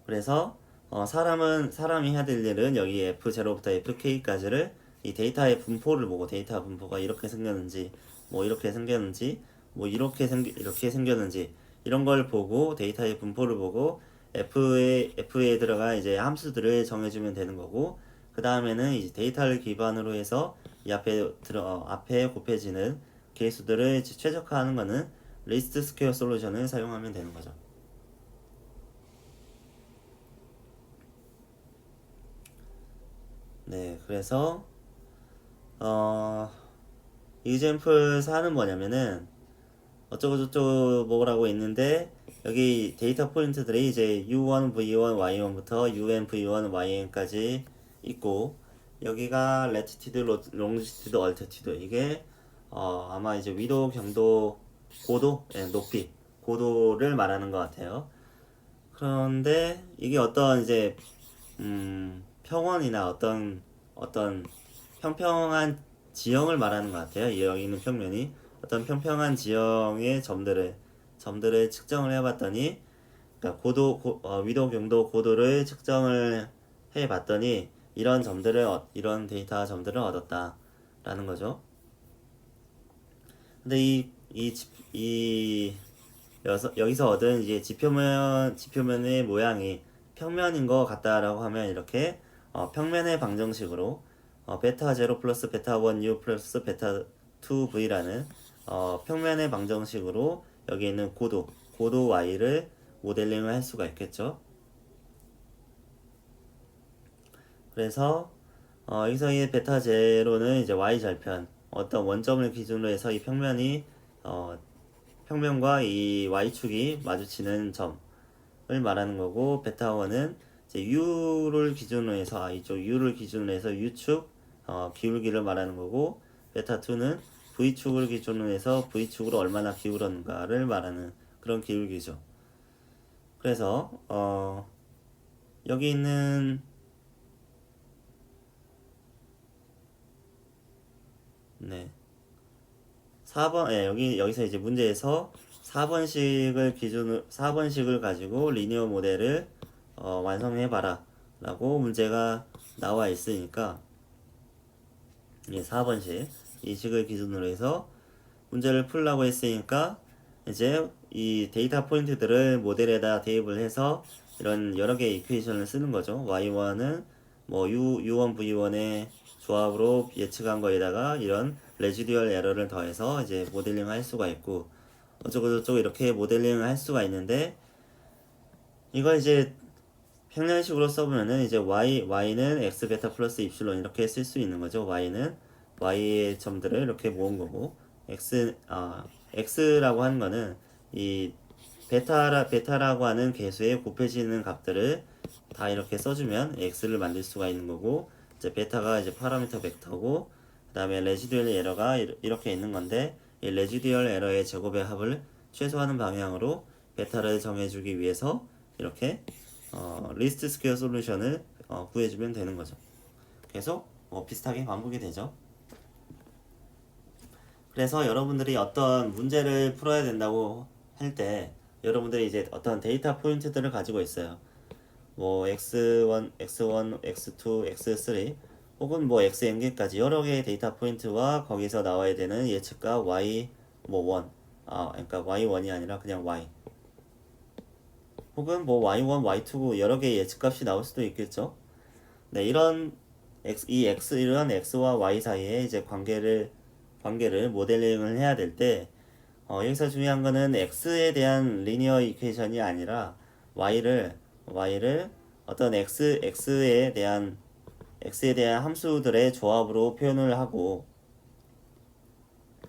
그래서 사람이 해야 될 일은 여기 F0부터 FK까지를 이 데이터의 분포를 보고 데이터 분포가 이렇게 생겼는지 뭐 이렇게 생겼는지 뭐 이렇게 생겼는지 이런 걸 보고 데이터의 분포를 보고 F에 들어가 이제 함수들을 정해주면 되는 거고 그 다음에는 이제 데이터를 기반으로 해서 이 앞에 곱해지는 개수들을 최적화하는 거는 리스트 스퀘어 솔루션을 사용하면 되는 거죠. 네, 그래서 example 4는 뭐냐면은 어쩌고저쩌고 뭐라고 있는데 여기 데이터 포인트들이 이제 u1, v1, y1부터 un, v1, yn까지 있고 여기가 latitude, longitude, altitude 이게 아마 이제 위도, 경도, 고도, 높이, 고도를 말하는 것 같아요. 그런데 이게 어떤 이제 평원이나 어떤 평평한 지형을 말하는 것 같아요. 여기 있는 평면이 어떤 평평한 지형의 점들을 측정을 해봤더니, 그러니까 위도, 경도, 고도를 측정을 해봤더니 이런 데이터 점들을 얻었다라는 거죠. 근데 여기서 얻은 이제 지표면의 모양이 평면인 것 같다라고 하면 이렇게 평면의 방정식으로 베타 0 플러스 베타 1 u 플러스 베타 2 v라는 평면의 방정식으로 여기 있는 고도 y를 모델링을 할 수가 있겠죠. 그래서 여기서 이 베타 제로는 이제 y 절편 어떤 원점을 기준으로 해서 이 평면과 이 y축이 마주치는 점을 말하는 거고 베타 1은 이제 u를 기준으로 해서 이쪽 u를 기준으로 해서 u축 기울기를 말하는 거고 베타 2는 v축을 기준으로 해서 v축으로 얼마나 기울었는가를 말하는 그런 기울기죠. 그래서 여기 있는 네 4번 여기서 이제 문제에서 4번식을 가지고 리니어 모델을 완성해 봐라 라고 문제가 나와 있으니까 4번식 이 식을 기준으로 해서 문제를 풀라고 했으니까 이제 이 데이터 포인트들을 모델에다 대입을 해서 이런 여러 개의 이퀘이션을 쓰는 거죠. y1은 뭐 u1 v1의 조합으로 예측한 거에다가 이런 레지듀얼 에러를 더해서 이제 모델링을 할 수가 있고 어쩌고저쩌고 이렇게 모델링을 할 수가 있는데 이걸 이제 평면식으로 써보면은 이제 y는 x 베타 플러스 입실론 이렇게 쓸 수 있는 거죠. y는 y의 점들을 이렇게 모은 거고 x라고 하는 거는 이 베타라고 하는 계수의 곱해지는 값들을 다 이렇게 써주면 x를 만들 수가 있는 거고 이제 베타가 이제 파라미터 벡터고 그 다음에 레지듀얼 에러가 이렇게 있는 건데 이 레지듀얼 에러의 제곱의 합을 최소화하는 방향으로 베타를 정해주기 위해서 이렇게 리스트 스퀘어 솔루션을 구해주면 되는 거죠. 계속 비슷하게 반복이 되죠. 그래서 여러분들이 어떤 문제를 풀어야 된다고 할 때 여러분들이 이제 어떤 데이터 포인트들을 가지고 있어요. 뭐 x1, x1, x2, x3 혹은 뭐 xn개까지 여러 개의 데이터 포인트와 거기서 나와야 되는 예측값 y 뭐 1, 그러니까 y1이 아니라 그냥 y 혹은 뭐 y1, y2 여러 개의 예측값이 나올 수도 있겠죠. 네, 이런 이런 x와 y 사이에 이제 관계를 모델링을 해야 될 때 여기서 중요한 거는 x에 대한 리니어 이퀘이션이 아니라 y를 어떤 x에 대한 함수들의 조합으로 표현을 하고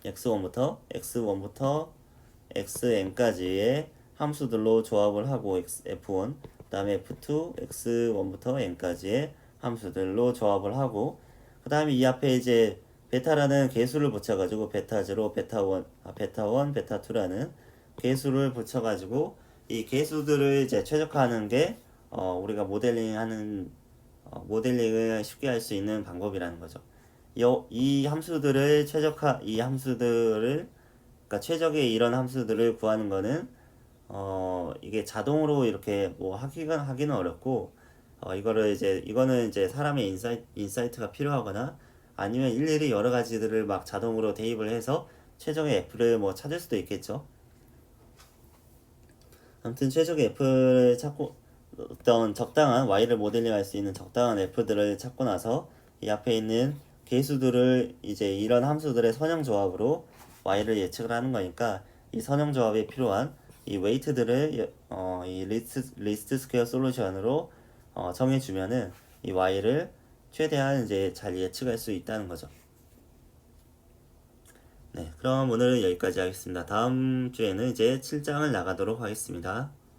x1부터 xn까지의 함수들로 조합을 하고 f1 그 다음에 f2 x1부터 n까지의 함수들로 조합을 하고 그 다음에 이 앞에 이제 베타라는 계수를 붙여가지고 베타0, 베타1, 베타2라는 계수를 붙여가지고 이 계수들을 이제 최적화하는 게 우리가 모델링을 쉽게 할 수 있는 방법이라는 거죠. 이 함수들을 그러니까 최적의 이런 함수들을 구하는 거는 이게 자동으로 이렇게 뭐 하기는 어렵고 이거는 이제 사람의 인사이트가 필요하거나 아니면 일일이 여러 가지들을 막 자동으로 대입을 해서 최적의 F를 뭐 찾을 수도 있겠죠. 아무튼 최적의 F를 찾고 어떤 적당한 Y를 모델링할 수 있는 적당한 F들을 찾고 나서 이 앞에 있는 계수들을 이제 이런 함수들의 선형 조합으로 Y를 예측을 하는 거니까 이 선형 조합에 필요한 이 웨이트들을 이 리스트 스퀘어 솔루션으로 정해주면은 이 Y를 최대한 이제 잘 예측할 수 있다는 거죠. 네, 그럼 오늘은 여기까지 하겠습니다. 다음 주에는 이제 7장을 나가도록 하겠습니다.